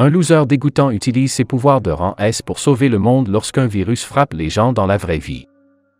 Un loser dégoûtant utilise ses pouvoirs de rang S pour sauver le monde lorsqu'un virus frappe les gens dans la vraie vie.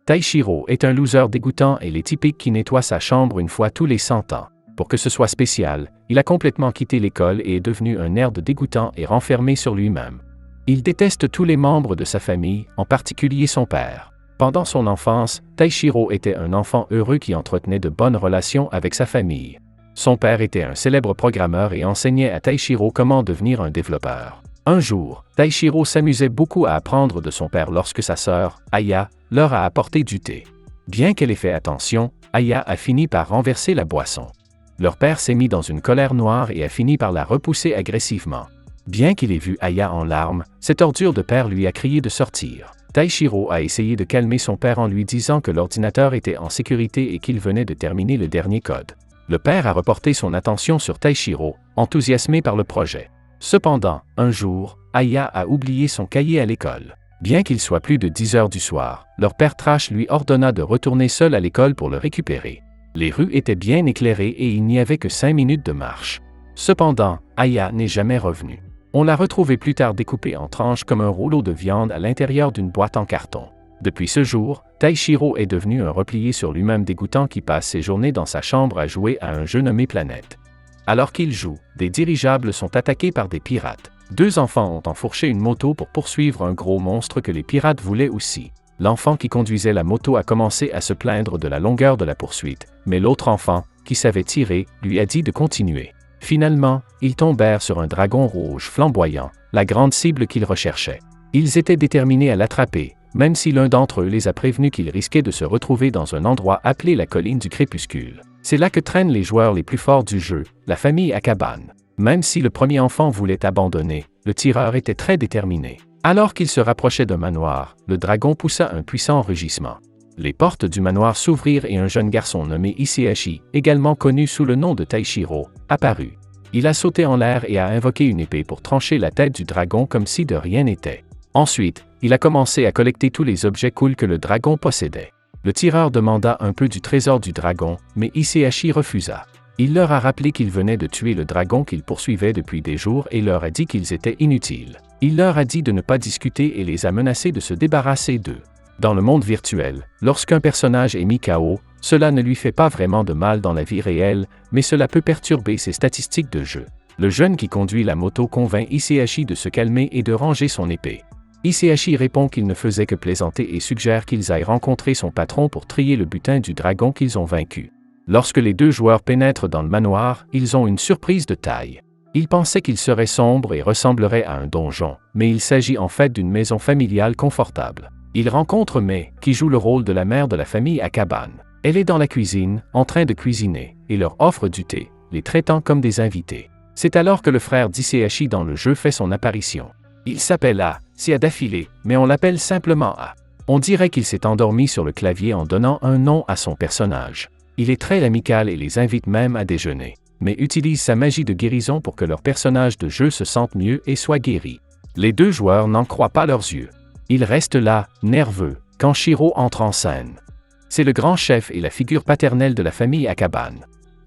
Taishiro est un loser dégoûtant et les typiques qui nettoie sa chambre une fois tous les 100 ans. Pour que ce soit spécial, il a complètement quitté l'école et est devenu un nerd dégoûtant et renfermé sur lui-même. Il déteste tous les membres de sa famille, en particulier son père. Pendant son enfance, Taishiro était un enfant heureux qui entretenait de bonnes relations avec sa famille. Son père était un célèbre programmeur et enseignait à Taishiro comment devenir un développeur. Un jour, Taishiro s'amusait beaucoup à apprendre de son père lorsque sa sœur, Aya, leur a apporté du thé. Bien qu'elle ait fait attention, Aya a fini par renverser la boisson. Leur père s'est mis dans une colère noire et a fini par la repousser agressivement. Bien qu'il ait vu Aya en larmes, cette ordure de père lui a crié de sortir. Taishiro a essayé de calmer son père en lui disant que l'ordinateur était en sécurité et qu'il venait de terminer le dernier code. Le père a reporté son attention sur Taishiro, enthousiasmé par le projet. Cependant, un jour, Aya a oublié son cahier à l'école. Bien qu'il soit plus de 10 heures du soir, leur père Trash lui ordonna de retourner seul à l'école pour le récupérer. Les rues étaient bien éclairées et il n'y avait que 5 minutes de marche. Cependant, Aya n'est jamais revenue. On l'a retrouvée plus tard découpée en tranches comme un rouleau de viande à l'intérieur d'une boîte en carton. Depuis ce jour, Taishiro est devenu un replié sur lui-même dégoûtant qui passe ses journées dans sa chambre à jouer à un jeu nommé Planète. Alors qu'il joue, des dirigeables sont attaqués par des pirates. 2 enfants ont enfourché une moto pour poursuivre un gros monstre que les pirates voulaient aussi. L'enfant qui conduisait la moto a commencé à se plaindre de la longueur de la poursuite, mais l'autre enfant, qui savait tirer, lui a dit de continuer. Finalement, ils tombèrent sur un dragon rouge flamboyant, la grande cible qu'ils recherchaient. Ils étaient déterminés à l'attraper, même si l'un d'entre eux les a prévenus qu'ils risquaient de se retrouver dans un endroit appelé la colline du crépuscule. C'est là que traînent les joueurs les plus forts du jeu, la famille Akaban. Même si le premier enfant voulait abandonner, le tireur était très déterminé. Alors qu'il se rapprochait d'un manoir, le dragon poussa un puissant rugissement. Les portes du manoir s'ouvrirent et un jeune garçon nommé Ishihashi, également connu sous le nom de Taishiro, apparut. Il a sauté en l'air et a invoqué une épée pour trancher la tête du dragon comme si de rien n'était. Ensuite, il a commencé à collecter tous les objets cool que le dragon possédait. Le tireur demanda un peu du trésor du dragon, mais Ishihashi refusa. Il leur a rappelé qu'il venait de tuer le dragon qu'il poursuivait depuis des jours et leur a dit qu'ils étaient inutiles. Il leur a dit de ne pas discuter et les a menacés de se débarrasser d'eux. Dans le monde virtuel, lorsqu'un personnage est mis KO, cela ne lui fait pas vraiment de mal dans la vie réelle, mais cela peut perturber ses statistiques de jeu. Le jeune qui conduit la moto convainc Ishihashi de se calmer et de ranger son épée. Ishihashi répond qu'il ne faisait que plaisanter et suggère qu'ils aillent rencontrer son patron pour trier le butin du dragon qu'ils ont vaincu. Lorsque les 2 joueurs pénètrent dans le manoir, ils ont une surprise de taille. Ils pensaient qu'il serait sombre et ressemblerait à un donjon, mais il s'agit en fait d'une maison familiale confortable. Ils rencontrent Mei, qui joue le rôle de la mère de la famille Akaban. Elle est dans la cuisine, en train de cuisiner, et leur offre du thé, les traitant comme des invités. C'est alors que le frère d'Ishihashi dans le jeu fait son apparition. Il s'appelle A, c'est A d'affilée, mais on l'appelle simplement A. On dirait qu'il s'est endormi sur le clavier en donnant un nom à son personnage. Il est très amical et les invite même à déjeuner, mais utilise sa magie de guérison pour que leur personnage de jeu se sente mieux et soit guéri. Les 2 joueurs n'en croient pas leurs yeux. Ils restent là, nerveux, quand Shiro entre en scène. C'est le grand chef et la figure paternelle de la famille Akaban.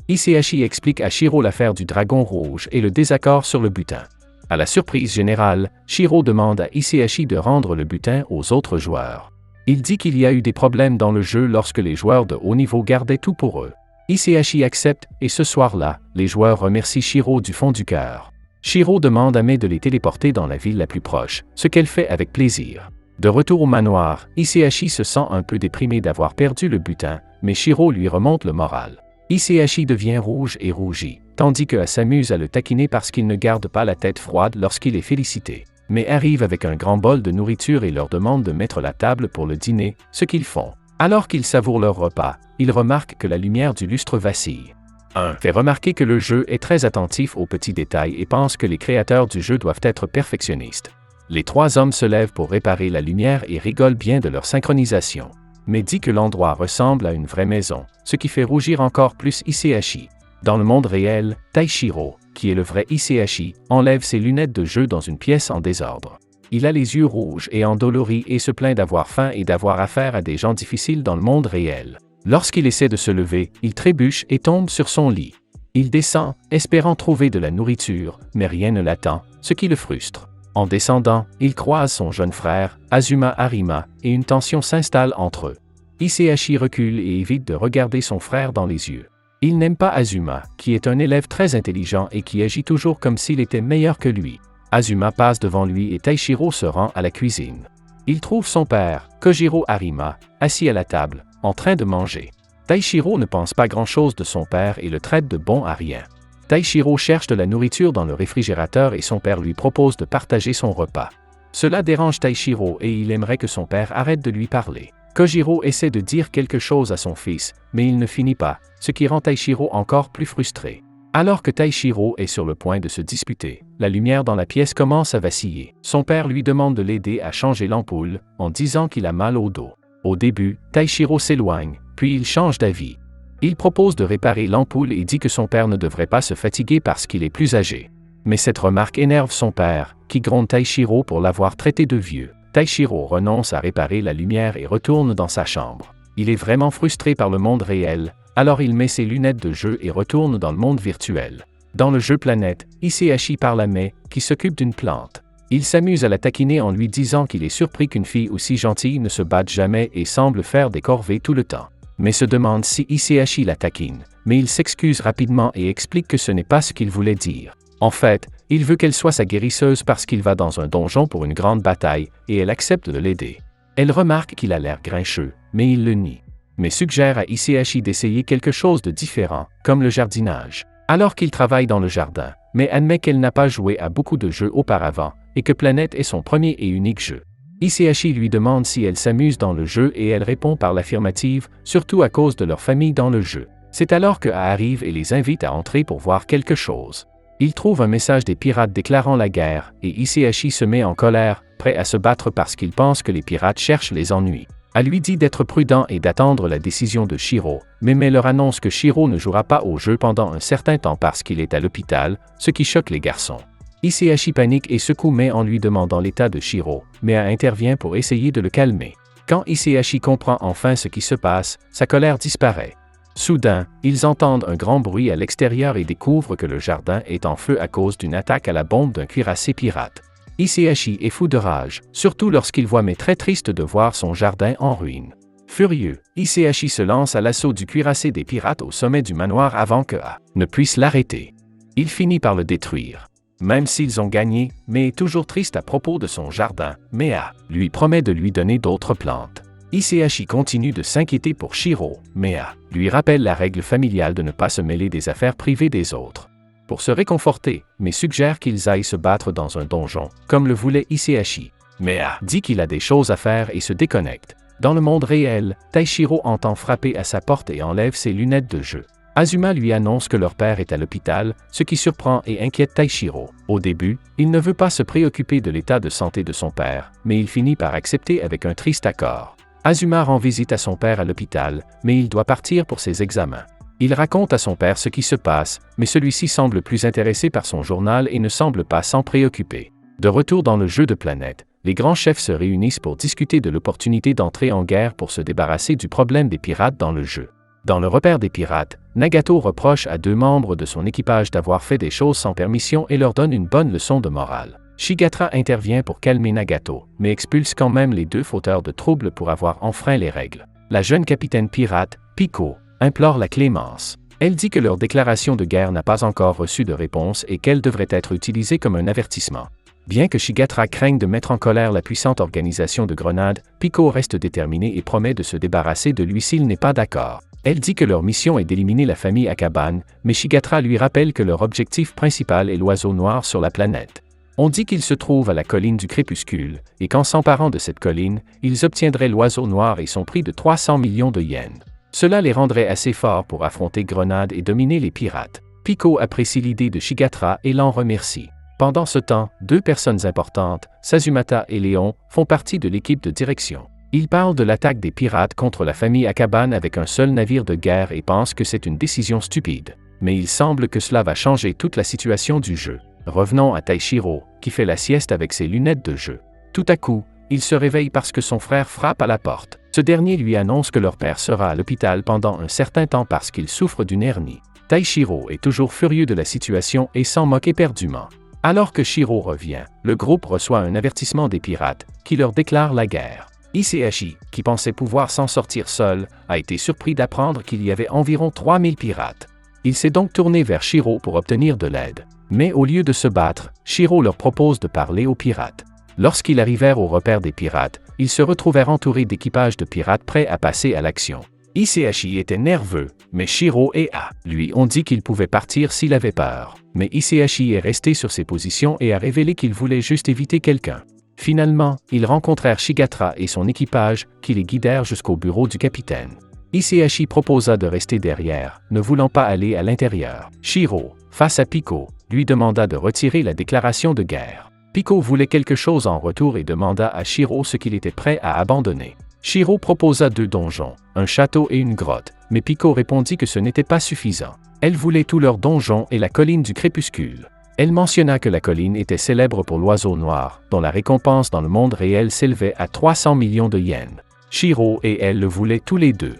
Ishihashi explique à Shiro l'affaire du dragon rouge et le désaccord sur le butin. À la surprise générale, Shiro demande à Ishihashi de rendre le butin aux autres joueurs. Il dit qu'il y a eu des problèmes dans le jeu lorsque les joueurs de haut niveau gardaient tout pour eux. Ishihashi accepte et ce soir-là, les joueurs remercient Shiro du fond du cœur. Shiro demande à Mei de les téléporter dans la ville la plus proche, ce qu'elle fait avec plaisir. De retour au manoir, Ishihashi se sent un peu déprimé d'avoir perdu le butin, mais Shiro lui remonte le moral. Ishihashi devient rouge et rougit, tandis que A s'amuse à le taquiner parce qu'il ne garde pas la tête froide lorsqu'il est félicité. Mais arrive avec un grand bol de nourriture et leur demande de mettre la table pour le dîner, ce qu'ils font. Alors qu'ils savourent leur repas, ils remarquent que la lumière du lustre vacille. 1. Fait remarquer que le jeu est très attentif aux petits détails et pense que les créateurs du jeu doivent être perfectionnistes. Les 3 hommes se lèvent pour réparer la lumière et rigolent bien de leur synchronisation. Mais dit que l'endroit ressemble à une vraie maison, ce qui fait rougir encore plus Ishihashi. Dans le monde réel, Taishiro, qui est le vrai Ishihashi, enlève ses lunettes de jeu dans une pièce en désordre. Il a les yeux rouges et endoloris et se plaint d'avoir faim et d'avoir affaire à des gens difficiles dans le monde réel. Lorsqu'il essaie de se lever, il trébuche et tombe sur son lit. Il descend, espérant trouver de la nourriture, mais rien ne l'attend, ce qui le frustre. En descendant, il croise son jeune frère, Azuma Harima, et une tension s'installe entre eux. Hisashi recule et évite de regarder son frère dans les yeux. Il n'aime pas Azuma, qui est un élève très intelligent et qui agit toujours comme s'il était meilleur que lui. Azuma passe devant lui et Taishiro se rend à la cuisine. Il trouve son père, Kojiro Harima, assis à la table, en train de manger. Taishiro ne pense pas grand-chose de son père et le traite de bon à rien. Taishiro cherche de la nourriture dans le réfrigérateur et son père lui propose de partager son repas. Cela dérange Taishiro et il aimerait que son père arrête de lui parler. Kojiro essaie de dire quelque chose à son fils, mais il ne finit pas, ce qui rend Taishiro encore plus frustré. Alors que Taishiro est sur le point de se disputer, la lumière dans la pièce commence à vaciller. Son père lui demande de l'aider à changer l'ampoule, en disant qu'il a mal au dos. Au début, Taishiro s'éloigne, puis il change d'avis. Il propose de réparer l'ampoule et dit que son père ne devrait pas se fatiguer parce qu'il est plus âgé. Mais cette remarque énerve son père, qui gronde Taishiro pour l'avoir traité de vieux. Taishiro renonce à réparer la lumière et retourne dans sa chambre. Il est vraiment frustré par le monde réel, alors il met ses lunettes de jeu et retourne dans le monde virtuel. Dans le jeu Planète, Hisashi parle à Mai, qui s'occupe d'une plante. Il s'amuse à la taquiner en lui disant qu'il est surpris qu'une fille aussi gentille ne se batte jamais et semble faire des corvées tout le temps. Mais se demande si Hisashi la taquine, mais il s'excuse rapidement et explique que ce n'est pas ce qu'il voulait dire. En fait, il veut qu'elle soit sa guérisseuse parce qu'il va dans un donjon pour une grande bataille, et elle accepte de l'aider. Elle remarque qu'il a l'air grincheux, mais il le nie. Mais suggère à Hisashi d'essayer quelque chose de différent, comme le jardinage. Alors qu'il travaille dans le jardin, mais admet qu'elle n'a pas joué à beaucoup de jeux auparavant, et que Planète est son premier et unique jeu. Hisashi lui demande si elle s'amuse dans le jeu et elle répond par l'affirmative, surtout à cause de leur famille dans le jeu. C'est alors que A arrive et les invite à entrer pour voir quelque chose. Il trouve un message des pirates déclarant la guerre, et Hisashi se met en colère, prêt à se battre parce qu'il pense que les pirates cherchent les ennuis. A lui dit d'être prudent et d'attendre la décision de Shiro, mais Mai leur annonce que Shiro ne jouera pas au jeu pendant un certain temps parce qu'il est à l'hôpital, ce qui choque les garçons. Hisashi panique et secoue Mai en lui demandant l'état de Shiro, mais intervient pour essayer de le calmer. Quand Hisashi comprend enfin ce qui se passe, sa colère disparaît. Soudain, ils entendent un grand bruit à l'extérieur et découvrent que le jardin est en feu à cause d'une attaque à la bombe d'un cuirassé pirate. Hisashi est fou de rage, surtout lorsqu'il voit Mai très triste de voir son jardin en ruine. Furieux, Hisashi se lance à l'assaut du cuirassé des pirates au sommet du manoir avant que A ne puisse l'arrêter. Il finit par le détruire. Même s'ils ont gagné, Mai est toujours triste à propos de son jardin, mais A lui promet de lui donner d'autres plantes. Hisashi continue de s'inquiéter pour Shiro, mais A lui rappelle la règle familiale de ne pas se mêler des affaires privées des autres. Pour se réconforter, Mai suggère qu'ils aillent se battre dans un donjon, comme le voulait Hisashi. Mais A dit qu'il a des choses à faire et se déconnecte. Dans le monde réel, Taishiro entend frapper à sa porte et enlève ses lunettes de jeu. Azuma lui annonce que leur père est à l'hôpital, ce qui surprend et inquiète Taishiro. Au début, il ne veut pas se préoccuper de l'état de santé de son père, mais il finit par accepter avec un triste accord. Azuma rend visite à son père à l'hôpital, mais il doit partir pour ses examens. Il raconte à son père ce qui se passe, mais celui-ci semble plus intéressé par son journal et ne semble pas s'en préoccuper. De retour dans le jeu de Planète, les grands chefs se réunissent pour discuter de l'opportunité d'entrer en guerre pour se débarrasser du problème des pirates dans le jeu. Dans le repère des pirates, Nagato reproche à 2 membres de son équipage d'avoir fait des choses sans permission et leur donne une bonne leçon de morale. Shigatra intervient pour calmer Nagato, mais expulse quand même les 2 fauteurs de troubles pour avoir enfreint les règles. La jeune capitaine pirate, Piko, implore la clémence. Elle dit que leur déclaration de guerre n'a pas encore reçu de réponse et qu'elle devrait être utilisée comme un avertissement. Bien que Shigatra craigne de mettre en colère la puissante organisation de Grenade, Piko reste déterminé et promet de se débarrasser de lui s'il n'est pas d'accord. Elle dit que leur mission est d'éliminer la famille Akaban, mais Shigatra lui rappelle que leur objectif principal est l'oiseau noir sur la planète. On dit qu'il se trouve à la colline du crépuscule, et qu'en s'emparant de cette colline, ils obtiendraient l'oiseau noir et son prix de 300 millions de yens. Cela les rendrait assez forts pour affronter Grenade et dominer les pirates. Piko apprécie l'idée de Shigatra et l'en remercie. Pendant ce temps, 2 personnes importantes, Sazumata et Léon, font partie de l'équipe de direction. Ils parlent de l'attaque des pirates contre la famille Akaban avec un seul navire de guerre et pensent que c'est une décision stupide. Mais il semble que cela va changer toute la situation du jeu. Revenons à Taishiro, qui fait la sieste avec ses lunettes de jeu. Tout à coup, il se réveille parce que son frère frappe à la porte. Ce dernier lui annonce que leur père sera à l'hôpital pendant un certain temps parce qu'il souffre d'une hernie. Taishiro est toujours furieux de la situation et s'en moque éperdument. Alors que Shiro revient, le groupe reçoit un avertissement des pirates, qui leur déclarent la guerre. Hisashi, qui pensait pouvoir s'en sortir seul, a été surpris d'apprendre qu'il y avait environ 3000 pirates. Il s'est donc tourné vers Shiro pour obtenir de l'aide. Mais au lieu de se battre, Shiro leur propose de parler aux pirates. Lorsqu'ils arrivèrent au repère des pirates, ils se retrouvèrent entourés d'équipages de pirates prêts à passer à l'action. Hisashi était nerveux, mais Shiro et lui ont dit qu'il pouvait partir s'il avait peur. Mais Hisashi est resté sur ses positions et a révélé qu'il voulait juste éviter quelqu'un. Finalement, ils rencontrèrent Shigatra et son équipage, qui les guidèrent jusqu'au bureau du capitaine. Hisashi proposa de rester derrière, ne voulant pas aller à l'intérieur. Shiro, face à Pico, lui demanda de retirer la déclaration de guerre. Pico voulait quelque chose en retour et demanda à Shiro ce qu'il était prêt à abandonner. Shiro proposa 2 donjons, un château et une grotte, mais Pico répondit que ce n'était pas suffisant. Elle voulait tous leurs donjons et la colline du crépuscule. Elle mentionna que la colline était célèbre pour l'oiseau noir, dont la récompense dans le monde réel s'élevait à 300 millions de yens. Shiro et elle le voulaient tous les deux.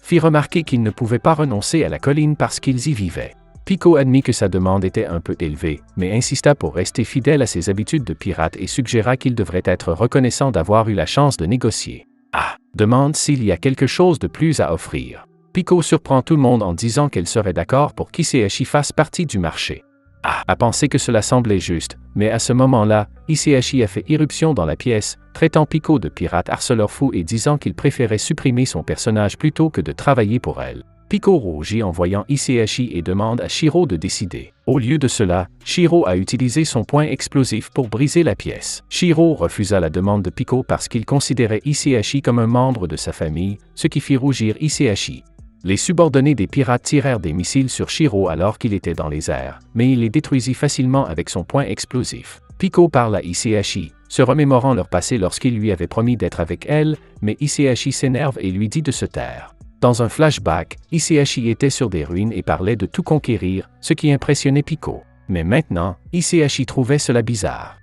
Fit remarquer qu'ils ne pouvaient pas renoncer à la colline parce qu'ils y vivaient. Pico admit que sa demande était un peu élevée, mais insista pour rester fidèle à ses habitudes de pirate et suggéra qu'il devrait être reconnaissant d'avoir eu la chance de négocier. Demande s'il y a quelque chose de plus à offrir. Pico surprend tout le monde en disant qu'elle serait d'accord pour qu'Hisashi fasse partie du marché. A pensé que cela semblait juste, mais à ce moment-là, Hisashi a fait irruption dans la pièce, traitant Pico de pirate harceleur fou et disant qu'il préférait supprimer son personnage plutôt que de travailler pour elle. Pico rougit en voyant Hisashi et demande à Shiro de décider. Au lieu de cela, Shiro a utilisé son poing explosif pour briser la pièce. Shiro refusa la demande de Pico parce qu'il considérait Hisashi comme un membre de sa famille, ce qui fit rougir Hisashi. Les subordonnés des pirates tirèrent des missiles sur Shiro alors qu'il était dans les airs, mais il les détruisit facilement avec son poing explosif. Pico parle à Hisashi, se remémorant leur passé lorsqu'il lui avait promis d'être avec elle, mais Hisashi s'énerve et lui dit de se taire. Dans un flashback, Hisashi était sur des ruines et parlait de tout conquérir, ce qui impressionnait Pico. Mais maintenant, Hisashi trouvait cela bizarre.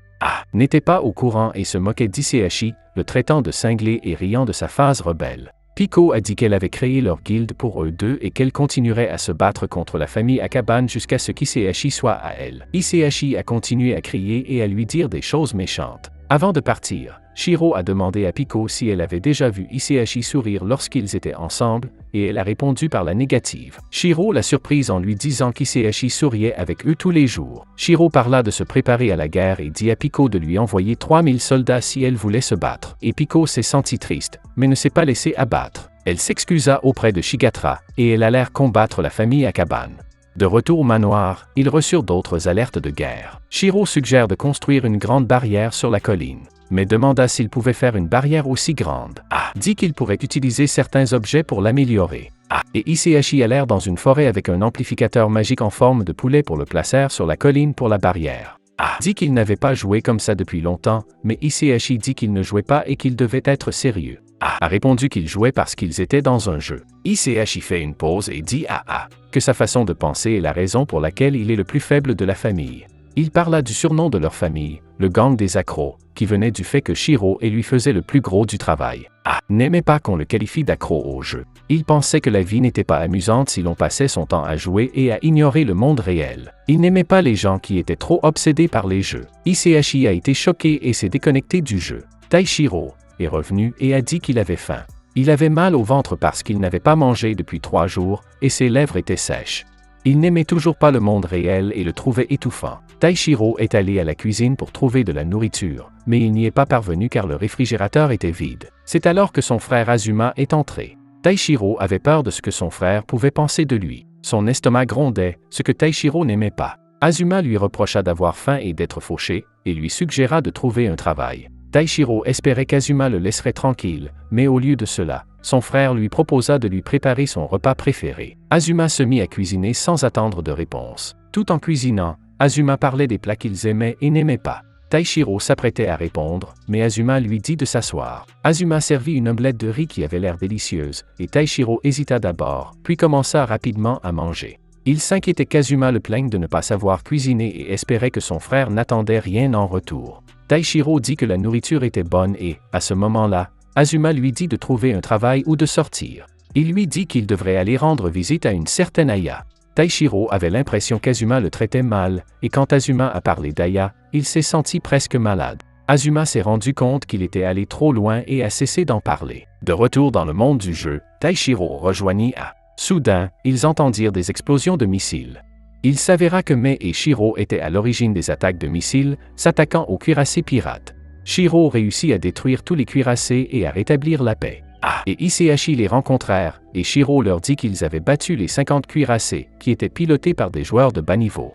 N'était pas au courant et se moquait d'Hisashi, le traitant de cinglé et riant de sa phase rebelle. Pico a dit qu'elle avait créé leur guilde pour eux deux et qu'elle continuerait à se battre contre la famille Akaban jusqu'à ce qu'Hisashi soit à elle. Hisashi a continué à crier et à lui dire des choses méchantes. Avant de partir, Shiro a demandé à Pico si elle avait déjà vu Hisashi sourire lorsqu'ils étaient ensemble, et elle a répondu par la négative. Shiro l'a surprise en lui disant qu'Hisashi souriait avec eux tous les jours. Shiro parla de se préparer à la guerre et dit à Pico de lui envoyer 3000 soldats si elle voulait se battre. Et Pico s'est senti triste, mais ne s'est pas laissé abattre. Elle s'excusa auprès de Shigatra, et elle allèrent combattre la famille Akaban. De retour au manoir, ils reçurent d'autres alertes de guerre. Shiro suggère de construire une grande barrière sur la colline, mais demanda s'il pouvait faire une barrière aussi grande. Dit qu'il pourrait utiliser certains objets pour l'améliorer. Et Hisashi allèrent dans une forêt avec un amplificateur magique en forme de poulet pour le placer sur la colline pour la barrière. Dit qu'il n'avait pas joué comme ça depuis longtemps, mais Hisashi dit qu'il ne jouait pas et qu'il devait être sérieux. A répondu qu'il jouait parce qu'ils étaient dans un jeu. Hisashi fait une pause et dit à que sa façon de penser est la raison pour laquelle il est le plus faible de la famille. Il parla du surnom de leur famille, le gang des accros, qui venait du fait que Shiro et lui faisait le plus gros du travail. N'aimait pas qu'on le qualifie d'accro au jeu. Il pensait que la vie n'était pas amusante si l'on passait son temps à jouer et à ignorer le monde réel. Il n'aimait pas les gens qui étaient trop obsédés par les jeux. Hisashi a été choqué et s'est déconnecté du jeu. Taishiro est revenu et a dit qu'il avait faim. Il avait mal au ventre parce qu'il n'avait pas mangé depuis 3 jours, et ses lèvres étaient sèches. Il n'aimait toujours pas le monde réel et le trouvait étouffant. Taishiro est allé à la cuisine pour trouver de la nourriture, mais il n'y est pas parvenu car le réfrigérateur était vide. C'est alors que son frère Azuma est entré. Taishiro avait peur de ce que son frère pouvait penser de lui. Son estomac grondait, ce que Taishiro n'aimait pas. Azuma lui reprocha d'avoir faim et d'être fauché, et lui suggéra de trouver un travail. Taishiro espérait qu'Azuma le laisserait tranquille, mais au lieu de cela, son frère lui proposa de lui préparer son repas préféré. Azuma se mit à cuisiner sans attendre de réponse. Tout en cuisinant, Azuma parlait des plats qu'ils aimaient et n'aimaient pas. Taishiro s'apprêtait à répondre, mais Azuma lui dit de s'asseoir. Azuma servit une omelette de riz qui avait l'air délicieuse, et Taishiro hésita d'abord, puis commença rapidement à manger. Il s'inquiétait qu'Azuma le plaigne de ne pas savoir cuisiner et espérait que son frère n'attendait rien en retour. Taishiro dit que la nourriture était bonne et, à ce moment-là, Azuma lui dit de trouver un travail ou de sortir. Il lui dit qu'il devrait aller rendre visite à une certaine Aya. Taishiro avait l'impression qu'Azuma le traitait mal, et quand Azuma a parlé d'Aya, il s'est senti presque malade. Azuma s'est rendu compte qu'il était allé trop loin et a cessé d'en parler. De retour dans le monde du jeu, Taishiro rejoignit Aya. Soudain, ils entendirent des explosions de missiles. Il s'avéra que Mei et Shiro étaient à l'origine des attaques de missiles, s'attaquant aux cuirassés pirates. Shiro réussit à détruire tous les cuirassés et à rétablir la paix. Et Hisaishi les rencontrèrent, et Shiro leur dit qu'ils avaient battu les 50 cuirassés, qui étaient pilotés par des joueurs de bas niveau.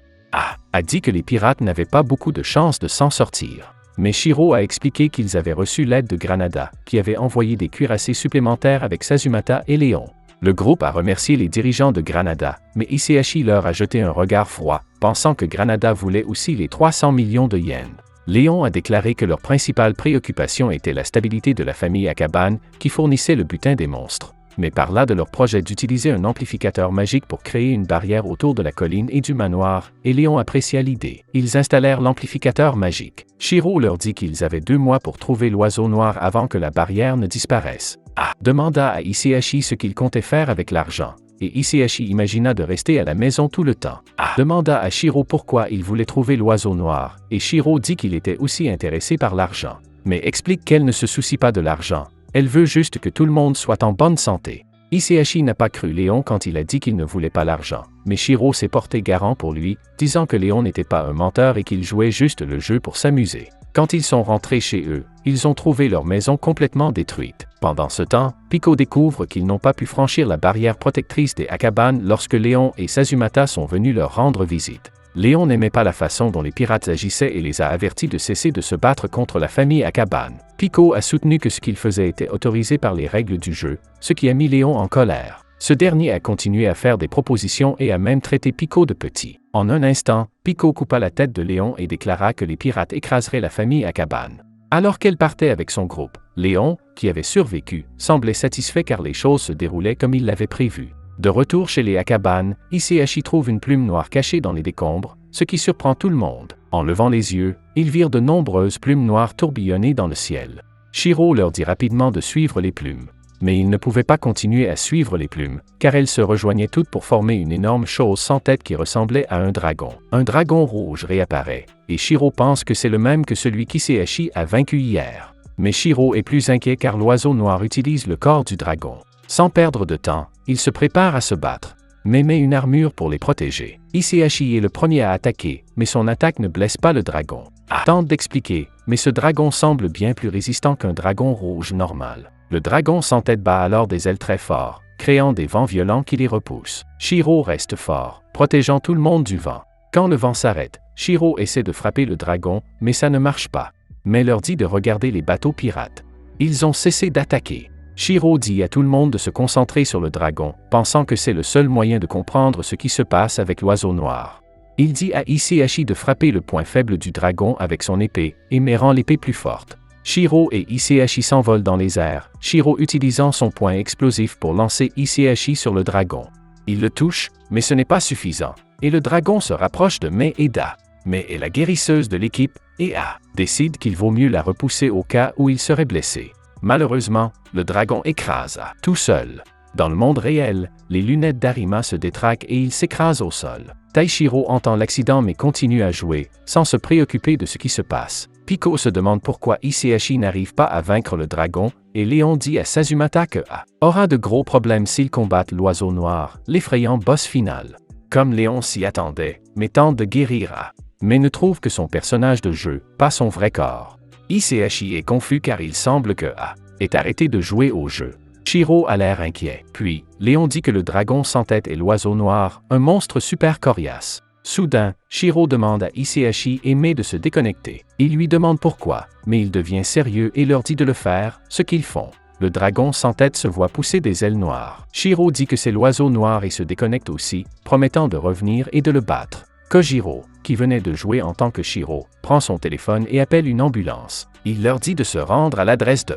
A dit que les pirates n'avaient pas beaucoup de chances de s'en sortir. Mais Shiro a expliqué qu'ils avaient reçu l'aide de Granada, qui avait envoyé des cuirassés supplémentaires avec Sazumata et Léon. Le groupe a remercié les dirigeants de Granada, mais Hisaishi leur a jeté un regard froid, pensant que Granada voulait aussi les 300 millions de yens. Léon a déclaré que leur principale préoccupation était la stabilité de la famille Akaban, qui fournissait le butin des monstres, mais parla de leur projet d'utiliser un amplificateur magique pour créer une barrière autour de la colline et du manoir, et Léon apprécia l'idée. Ils installèrent l'amplificateur magique. Shiro leur dit qu'ils avaient 2 mois pour trouver l'oiseau noir avant que la barrière ne disparaisse. Demanda à Hisaishi ce qu'il comptait faire avec l'argent, et Hisaishi imagina de rester à la maison tout le temps. Demanda à Shiro pourquoi il voulait trouver l'oiseau noir, et Shiro dit qu'il était aussi intéressé par l'argent, mais explique qu'elle ne se soucie pas de l'argent, elle veut juste que tout le monde soit en bonne santé. Hisaishi n'a pas cru Léon quand il a dit qu'il ne voulait pas l'argent, mais Shiro s'est porté garant pour lui, disant que Léon n'était pas un menteur et qu'il jouait juste le jeu pour s'amuser. Quand ils sont rentrés chez eux, ils ont trouvé leur maison complètement détruite. Pendant ce temps, Pico découvre qu'ils n'ont pas pu franchir la barrière protectrice des Akaban lorsque Léon et Sazumata sont venus leur rendre visite. Léon n'aimait pas la façon dont les pirates agissaient et les a avertis de cesser de se battre contre la famille Akaban. Pico a soutenu que ce qu'il faisait était autorisé par les règles du jeu, ce qui a mis Léon en colère. Ce dernier a continué à faire des propositions et a même traité Pico de petit. En un instant, Pico coupa la tête de Léon et déclara que les pirates écraseraient la famille Akaban. Alors qu'elle partait avec son groupe, Léon, qui avait survécu, semblait satisfait car les choses se déroulaient comme il l'avait prévu. De retour chez les Akaban, Hisaishi trouve une plume noire cachée dans les décombres, ce qui surprend tout le monde. En levant les yeux, ils virent de nombreuses plumes noires tourbillonner dans le ciel. Shiro leur dit rapidement de suivre les plumes. Mais ils ne pouvaient pas continuer à suivre les plumes, car elles se rejoignaient toutes pour former une énorme chose sans tête qui ressemblait à un dragon. Un dragon rouge réapparaît, et Shiro pense que c'est le même que celui qu'Hisaishi a vaincu hier. Mais Shiro est plus inquiet car l'oiseau noir utilise le corps du dragon. Sans perdre de temps, il se prépare à se battre, mais met une armure pour les protéger. Hisaishi est le premier à attaquer, mais son attaque ne blesse pas le dragon. Tente d'expliquer, mais ce dragon semble bien plus résistant qu'un dragon rouge normal. Le dragon sans tête bat alors des ailes très fortes, créant des vents violents qui les repoussent. Shiro reste fort, protégeant tout le monde du vent. Quand le vent s'arrête, Shiro essaie de frapper le dragon, mais ça ne marche pas. Mais leur dit de regarder les bateaux pirates. Ils ont cessé d'attaquer. Shiro dit à tout le monde de se concentrer sur le dragon, pensant que c'est le seul moyen de comprendre ce qui se passe avec l'oiseau noir. Il dit à Hisaishi de frapper le point faible du dragon avec son épée, et rend l'épée plus forte. Shiro et Hisaishi s'envolent dans les airs, Shiro utilisant son point explosif pour lancer Hisaishi sur le dragon. Il le touche, mais ce n'est pas suffisant, et le dragon se rapproche de Mei et Da. Mei est la guérisseuse de l'équipe, et décide qu'il vaut mieux la repousser au cas où il serait blessé. Malheureusement, le dragon écrase tout seul. Dans le monde réel, les lunettes d'Arima se détraquent et il s'écrase au sol. Taishiro entend l'accident mais continue à jouer, sans se préoccuper de ce qui se passe. Pico se demande pourquoi Hisaishi n'arrive pas à vaincre le dragon, et Léon dit à Sazumata que aura de gros problèmes s'ils combattent l'oiseau noir, l'effrayant boss final. Comme Léon s'y attendait, mais tente de guérir mais ne trouve que son personnage de jeu, pas son vrai corps. Hisaishi est confus car il semble que est arrêté de jouer au jeu. Shiro a l'air inquiet. Puis, Léon dit que le dragon sans tête est l'oiseau noir, un monstre super coriace. Soudain, Shiro demande à Hisaishi et Mei de se déconnecter. Il lui demande pourquoi, mais il devient sérieux et leur dit de le faire, ce qu'ils font. Le dragon sans tête se voit pousser des ailes noires. Shiro dit que c'est l'oiseau noir et se déconnecte aussi, promettant de revenir et de le battre. Kojiro, qui venait de jouer en tant que Shiro, prend son téléphone et appelle une ambulance. Il leur dit de se rendre à l'adresse de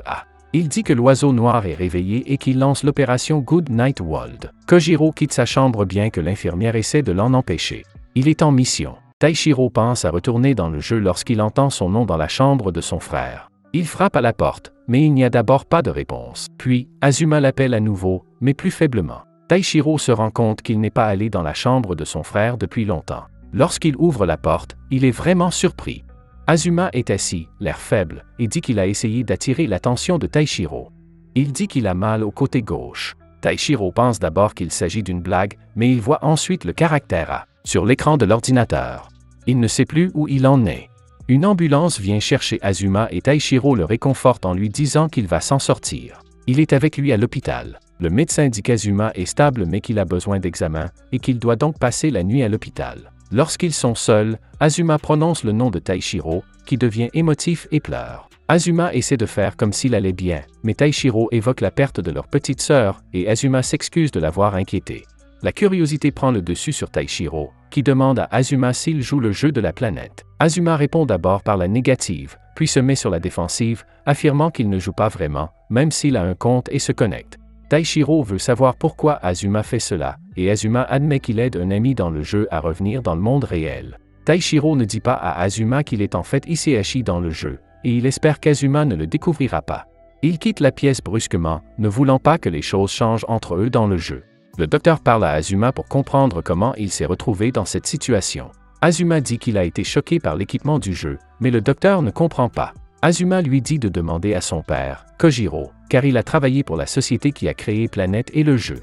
Il dit que l'oiseau noir est réveillé et qu'il lance l'opération Good Night World. Kojiro quitte sa chambre bien que l'infirmière essaie de l'en empêcher. Il est en mission. Taishiro pense à retourner dans le jeu lorsqu'il entend son nom dans la chambre de son frère. Il frappe à la porte, mais il n'y a d'abord pas de réponse. Puis, Azuma l'appelle à nouveau, mais plus faiblement. Taishiro se rend compte qu'il n'est pas allé dans la chambre de son frère depuis longtemps. Lorsqu'il ouvre la porte, il est vraiment surpris. Azuma est assis, l'air faible, et dit qu'il a essayé d'attirer l'attention de Taishiro. Il dit qu'il a mal au côté gauche. Taishiro pense d'abord qu'il s'agit d'une blague, mais il voit ensuite le caractère A sur l'écran de l'ordinateur. Il ne sait plus où il en est. Une ambulance vient chercher Azuma et Taishiro le réconforte en lui disant qu'il va s'en sortir. Il est avec lui à l'hôpital. Le médecin dit qu'Azuma est stable mais qu'il a besoin d'examen et qu'il doit donc passer la nuit à l'hôpital. Lorsqu'ils sont seuls, Azuma prononce le nom de Taishiro, qui devient émotif et pleure. Azuma essaie de faire comme s'il allait bien, mais Taishiro évoque la perte de leur petite sœur et Azuma s'excuse de l'avoir inquiété. La curiosité prend le dessus sur Taishiro, qui demande à Azuma s'il joue le jeu de la planète. Azuma répond d'abord par la négative, puis se met sur la défensive, affirmant qu'il ne joue pas vraiment, même s'il a un compte et se connecte. Taishiro veut savoir pourquoi Azuma fait cela, et Azuma admet qu'il aide un ami dans le jeu à revenir dans le monde réel. Taishiro ne dit pas à Azuma qu'il est en fait Iseihashi dans le jeu, et il espère qu'Azuma ne le découvrira pas. Il quitte la pièce brusquement, ne voulant pas que les choses changent entre eux dans le jeu. Le docteur parle à Azuma pour comprendre comment il s'est retrouvé dans cette situation. Azuma dit qu'il a été choqué par l'équipement du jeu, mais le docteur ne comprend pas. Azuma lui dit de demander à son père, Kojiro, car il a travaillé pour la société qui a créé Planète et le jeu.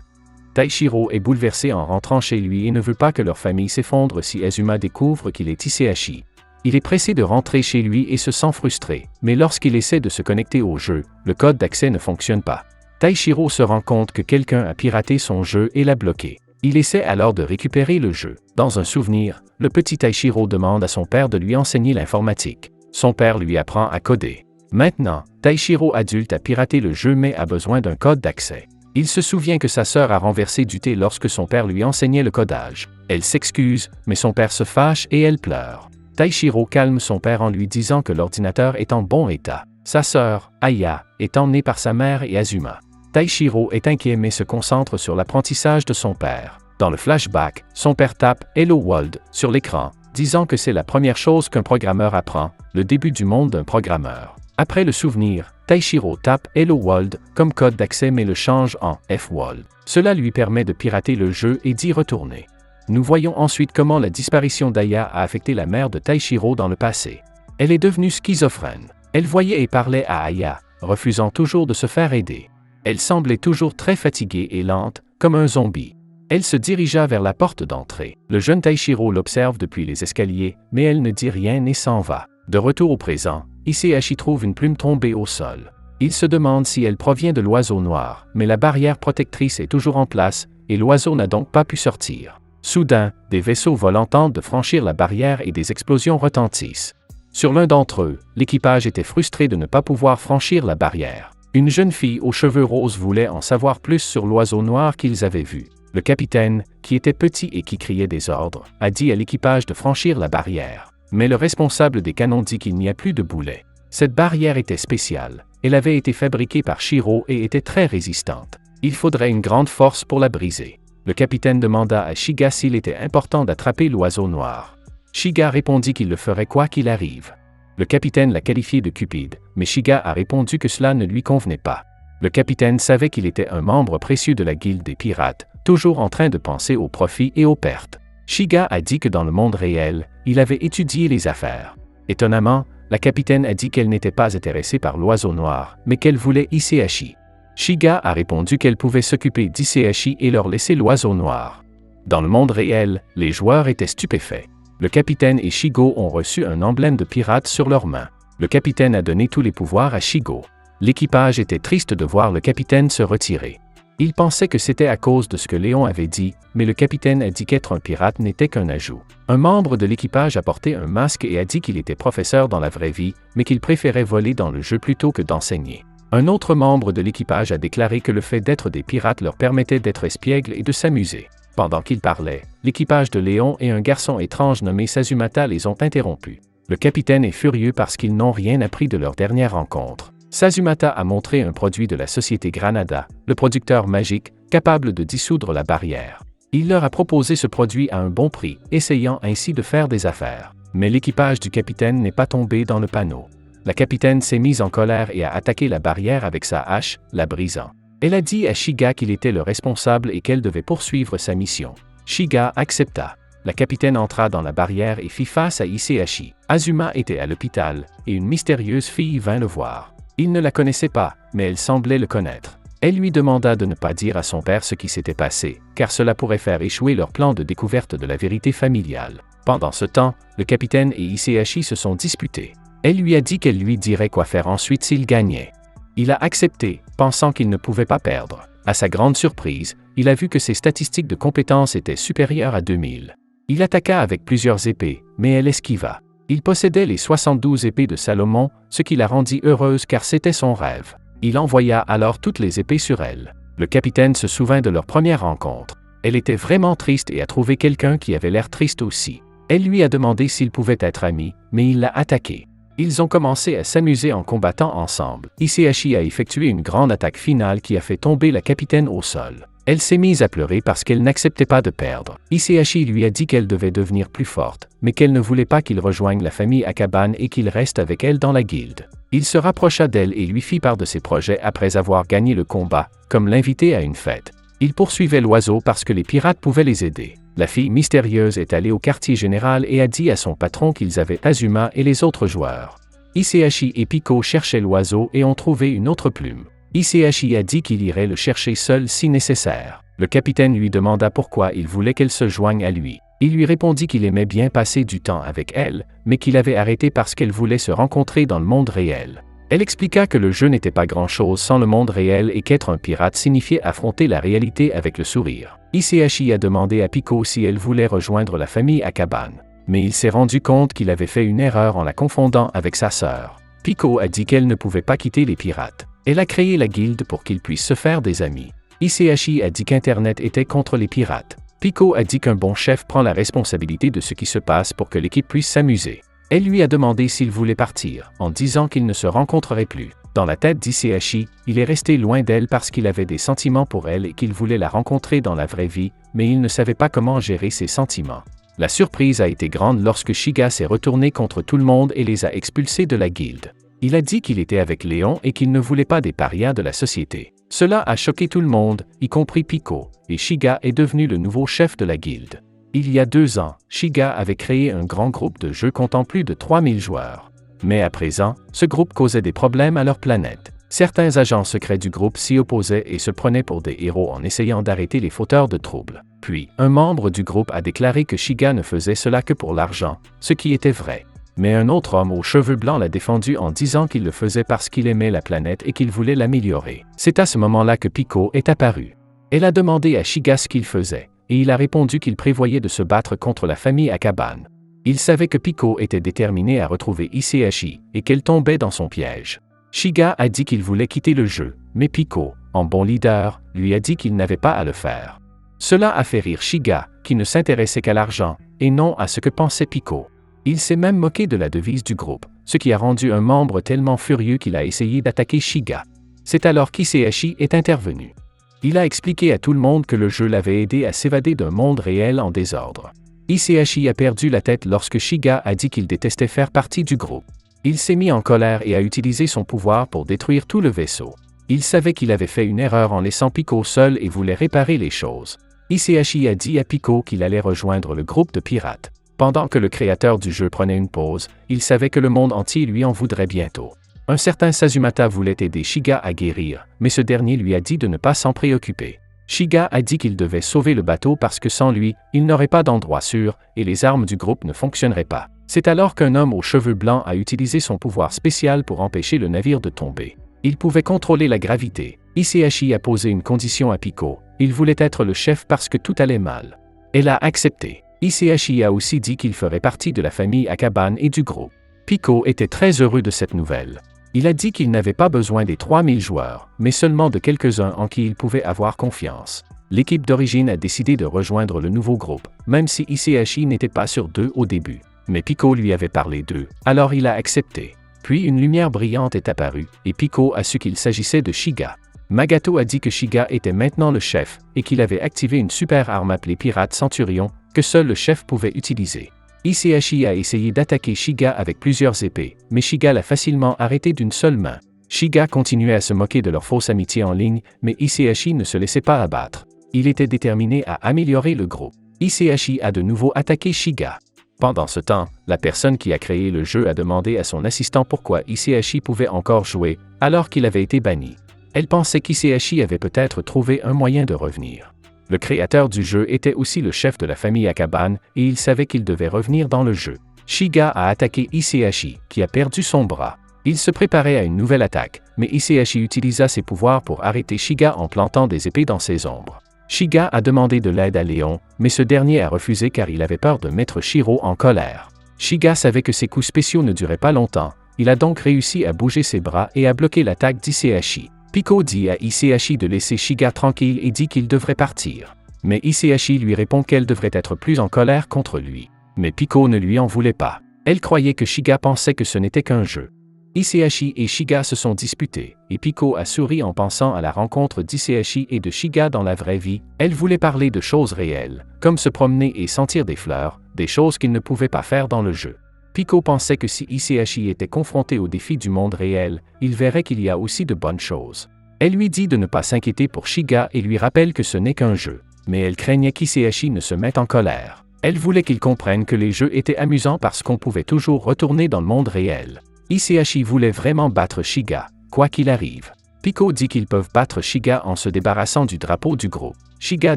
Taishiro est bouleversé en rentrant chez lui et ne veut pas que leur famille s'effondre si Azuma découvre qu'il est Iseihashi. Il est pressé de rentrer chez lui et se sent frustré, mais lorsqu'il essaie de se connecter au jeu, le code d'accès ne fonctionne pas. Taishiro se rend compte que quelqu'un a piraté son jeu et l'a bloqué. Il essaie alors de récupérer le jeu. Dans un souvenir, le petit Taishiro demande à son père de lui enseigner l'informatique. Son père lui apprend à coder. Maintenant, Taishiro adulte a piraté le jeu mais a besoin d'un code d'accès. Il se souvient que sa sœur a renversé du thé lorsque son père lui enseignait le codage. Elle s'excuse, mais son père se fâche et elle pleure. Taishiro calme son père en lui disant que l'ordinateur est en bon état. Sa sœur, Aya, est emmenée par sa mère et Azuma. Taishiro est inquiet mais se concentre sur l'apprentissage de son père. Dans le flashback, son père tape « Hello World » sur l'écran, disant que c'est la première chose qu'un programmeur apprend, le début du monde d'un programmeur. Après le souvenir, Taishiro tape « Hello World » comme code d'accès mais le change en « F-World ». Cela lui permet de pirater le jeu et d'y retourner. Nous voyons ensuite comment la disparition d'Aya a affecté la mère de Taishiro dans le passé. Elle est devenue schizophrène. Elle voyait et parlait à Aya, refusant toujours de se faire aider. Elle semblait toujours très fatiguée et lente, comme un zombie. Elle se dirigea vers la porte d'entrée. Le jeune Taishiro l'observe depuis les escaliers, mais elle ne dit rien et s'en va. De retour au présent, Iseihashi trouve une plume tombée au sol. Il se demande si elle provient de l'oiseau noir, mais la barrière protectrice est toujours en place, et l'oiseau n'a donc pas pu sortir. Soudain, des vaisseaux volants tentent de franchir la barrière et des explosions retentissent. Sur l'un d'entre eux, l'équipage était frustré de ne pas pouvoir franchir la barrière. Une jeune fille aux cheveux roses voulait en savoir plus sur l'oiseau noir qu'ils avaient vu. Le capitaine, qui était petit et qui criait des ordres, a dit à l'équipage de franchir la barrière. Mais le responsable des canons dit qu'il n'y a plus de boulets. Cette barrière était spéciale. Elle avait été fabriquée par Shiro et était très résistante. Il faudrait une grande force pour la briser. Le capitaine demanda à Shiga s'il était important d'attraper l'oiseau noir. Shiga répondit qu'il le ferait quoi qu'il arrive. Le capitaine l'a qualifié de cupide, mais Shiga a répondu que cela ne lui convenait pas. Le capitaine savait qu'il était un membre précieux de la guilde des pirates, toujours en train de penser aux profits et aux pertes. Shiga a dit que dans le monde réel, il avait étudié les affaires. Étonnamment, la capitaine a dit qu'elle n'était pas intéressée par l'oiseau noir, mais qu'elle voulait Iseihashi. Shiga a répondu qu'elle pouvait s'occuper d'Iseihashi et leur laisser l'oiseau noir. Dans le monde réel, les joueurs étaient stupéfaits. Le capitaine et Shigo ont reçu un emblème de pirate sur leurs mains. Le capitaine a donné tous les pouvoirs à Shigo. L'équipage était triste de voir le capitaine se retirer. Il pensait que c'était à cause de ce que Léon avait dit, mais le capitaine a dit qu'être un pirate n'était qu'un ajout. Un membre de l'équipage a porté un masque et a dit qu'il était professeur dans la vraie vie, mais qu'il préférait voler dans le jeu plutôt que d'enseigner. Un autre membre de l'équipage a déclaré que le fait d'être des pirates leur permettait d'être espiègles et de s'amuser. Pendant qu'ils parlaient, l'équipage de Léon et un garçon étrange nommé Sazumata les ont interrompus. Le capitaine est furieux parce qu'ils n'ont rien appris de leur dernière rencontre. Sazumata a montré un produit de la société Granada, le producteur magique, capable de dissoudre la barrière. Il leur a proposé ce produit à un bon prix, essayant ainsi de faire des affaires. Mais l'équipage du capitaine n'est pas tombé dans le panneau. La capitaine s'est mise en colère et a attaqué la barrière avec sa hache, la brisant. Elle a dit à Shiga qu'il était le responsable et qu'elle devait poursuivre sa mission. Shiga accepta. La capitaine entra dans la barrière et fit face à Isehashi. Azuma était à l'hôpital, et une mystérieuse fille vint le voir. Il ne la connaissait pas, mais elle semblait le connaître. Elle lui demanda de ne pas dire à son père ce qui s'était passé, car cela pourrait faire échouer leur plan de découverte de la vérité familiale. Pendant ce temps, le capitaine et Isehashi se sont disputés. Elle lui a dit qu'elle lui dirait quoi faire ensuite s'il gagnait. Il a accepté, pensant qu'il ne pouvait pas perdre. À sa grande surprise, il a vu que ses statistiques de compétence étaient supérieures à 2000. Il attaqua avec plusieurs épées, mais elle esquiva. Il possédait les 72 épées de Salomon, ce qui la rendit heureuse car c'était son rêve. Il envoya alors toutes les épées sur elle. Le capitaine se souvint de leur première rencontre. Elle était vraiment triste et a trouvé quelqu'un qui avait l'air triste aussi. Elle lui a demandé s'ils pouvaient être amis, mais il l'a attaqué. Ils ont commencé à s'amuser en combattant ensemble. Isehashi a effectué une grande attaque finale qui a fait tomber la capitaine au sol. Elle s'est mise à pleurer parce qu'elle n'acceptait pas de perdre. Isehashi lui a dit qu'elle devait devenir plus forte, mais qu'elle ne voulait pas qu'il rejoigne la famille Akaban et qu'il reste avec elle dans la guilde. Il se rapprocha d'elle et lui fit part de ses projets après avoir gagné le combat, comme l'inviter à une fête. Il poursuivait l'oiseau parce que les pirates pouvaient les aider. La fille mystérieuse est allée au quartier général et a dit à son patron qu'ils avaient Azuma et les autres joueurs. Isehashi et Piko cherchaient l'oiseau et ont trouvé une autre plume. Isehashi a dit qu'il irait le chercher seul si nécessaire. Le capitaine lui demanda pourquoi il voulait qu'elle se joigne à lui. Il lui répondit qu'il aimait bien passer du temps avec elle, mais qu'il avait arrêté parce qu'elle voulait se rencontrer dans le monde réel. Elle expliqua que le jeu n'était pas grand-chose sans le monde réel et qu'être un pirate signifiait affronter la réalité avec le sourire. Isehashi a demandé à Piko si elle voulait rejoindre la famille Akaban. Mais il s'est rendu compte qu'il avait fait une erreur en la confondant avec sa sœur. Piko a dit qu'elle ne pouvait pas quitter les pirates. Elle a créé la guilde pour qu'ils puissent se faire des amis. Isehashi a dit qu'Internet était contre les pirates. Piko a dit qu'un bon chef prend la responsabilité de ce qui se passe pour que l'équipe puisse s'amuser. Elle lui a demandé s'il voulait partir, en disant qu'ils ne se rencontreraient plus. Dans la tête d'Isehashi, il est resté loin d'elle parce qu'il avait des sentiments pour elle et qu'il voulait la rencontrer dans la vraie vie, mais il ne savait pas comment gérer ses sentiments. La surprise a été grande lorsque Shiga s'est retourné contre tout le monde et les a expulsés de la guilde. Il a dit qu'il était avec Léon et qu'il ne voulait pas des parias de la société. Cela a choqué tout le monde, y compris Piko, et Shiga est devenu le nouveau chef de la guilde. Il y a 2 ans, Shiga avait créé un grand groupe de jeux comptant plus de 3000 joueurs. Mais à présent, ce groupe causait des problèmes à leur planète. Certains agents secrets du groupe s'y opposaient et se prenaient pour des héros en essayant d'arrêter les fauteurs de troubles. Puis, un membre du groupe a déclaré que Shiga ne faisait cela que pour l'argent, ce qui était vrai. Mais un autre homme aux cheveux blancs l'a défendu en disant qu'il le faisait parce qu'il aimait la planète et qu'il voulait l'améliorer. C'est à ce moment-là que Piko est apparu. Elle a demandé à Shiga ce qu'il faisait, et il a répondu qu'il prévoyait de se battre contre la famille Akaban. Il savait que Piko était déterminée à retrouver Isehashi, et qu'elle tombait dans son piège. Shiga a dit qu'il voulait quitter le jeu, mais Piko, en bon leader, lui a dit qu'il n'avait pas à le faire. Cela a fait rire Shiga, qui ne s'intéressait qu'à l'argent, et non à ce que pensait Piko. Il s'est même moqué de la devise du groupe, ce qui a rendu un membre tellement furieux qu'il a essayé d'attaquer Shiga. C'est alors qu'Isehashi est intervenu. Il a expliqué à tout le monde que le jeu l'avait aidé à s'évader d'un monde réel en désordre. Isehashi a perdu la tête lorsque Shiga a dit qu'il détestait faire partie du groupe. Il s'est mis en colère et a utilisé son pouvoir pour détruire tout le vaisseau. Il savait qu'il avait fait une erreur en laissant Piko seul et voulait réparer les choses. Isehashi a dit à Piko qu'il allait rejoindre le groupe de pirates. Pendant que le créateur du jeu prenait une pause, il savait que le monde entier lui en voudrait bientôt. Un certain Sazumata voulait aider Shiga à guérir, mais ce dernier lui a dit de ne pas s'en préoccuper. Shiga a dit qu'il devait sauver le bateau parce que sans lui, il n'aurait pas d'endroit sûr, et les armes du groupe ne fonctionneraient pas. C'est alors qu'un homme aux cheveux blancs a utilisé son pouvoir spécial pour empêcher le navire de tomber. Il pouvait contrôler la gravité. Isehashi a posé une condition à Piko. Il voulait être le chef parce que tout allait mal. Elle a accepté. Isehashi a aussi dit qu'il ferait partie de la famille Akaban et du groupe. Piko était très heureux de cette nouvelle. Il a dit qu'il n'avait pas besoin des 3000 joueurs, mais seulement de quelques-uns en qui il pouvait avoir confiance. L'équipe d'origine a décidé de rejoindre le nouveau groupe, même si Isehashi n'était pas sûr d'eux au début. Mais Piko lui avait parlé d'eux, alors il a accepté. Puis une lumière brillante est apparue, et Piko a su qu'il s'agissait de Shiga. Magato a dit que Shiga était maintenant le chef, et qu'il avait activé une super arme appelée Pirate Centurion, que seul le chef pouvait utiliser. Isehashi a essayé d'attaquer Shiga avec plusieurs épées, mais Shiga l'a facilement arrêté d'une seule main. Shiga continuait à se moquer de leur fausse amitié en ligne, mais Hisaishi ne se laissait pas abattre. Il était déterminé à améliorer le groupe. Hisaishi a de nouveau attaqué Shiga. Pendant ce temps, la personne qui a créé le jeu a demandé à son assistant pourquoi Hisaishi pouvait encore jouer, alors qu'il avait été banni. Elle pensait qu'Hisaishi avait peut-être trouvé un moyen de revenir. Le créateur du jeu était aussi le chef de la famille Akaban, et il savait qu'il devait revenir dans le jeu. Shiga a attaqué Hisaishi, qui a perdu son bras. Il se préparait à une nouvelle attaque, mais Hisaishi utilisa ses pouvoirs pour arrêter Shiga en plantant des épées dans ses ombres. Shiga a demandé de l'aide à Léon, mais ce dernier a refusé car il avait peur de mettre Shiro en colère. Shiga savait que ses coups spéciaux ne duraient pas longtemps, il a donc réussi à bouger ses bras et à bloquer l'attaque d'Hisaishi. Piko dit à Hisaishi de laisser Shiga tranquille et dit qu'il devrait partir. Mais Hisaishi lui répond qu'elle devrait être plus en colère contre lui. Mais Piko ne lui en voulait pas. Elle croyait que Shiga pensait que ce n'était qu'un jeu. Hisaishi et Shiga se sont disputés, et Piko a souri en pensant à la rencontre d'Hisaishi et de Shiga dans la vraie vie. Elle voulait parler de choses réelles, comme se promener et sentir des fleurs, des choses qu'il ne pouvait pas faire dans le jeu. Piko pensait que si Hisaishi était confronté au défi du monde réel, il verrait qu'il y a aussi de bonnes choses. Elle lui dit de ne pas s'inquiéter pour Shiga et lui rappelle que ce n'est qu'un jeu. Mais elle craignait qu'Hisaishi ne se mette en colère. Elle voulait qu'il comprenne que les jeux étaient amusants parce qu'on pouvait toujours retourner dans le monde réel. Hisaishi voulait vraiment battre Shiga, quoi qu'il arrive. Piko dit qu'ils peuvent battre Shiga en se débarrassant du drapeau du groupe. Shiga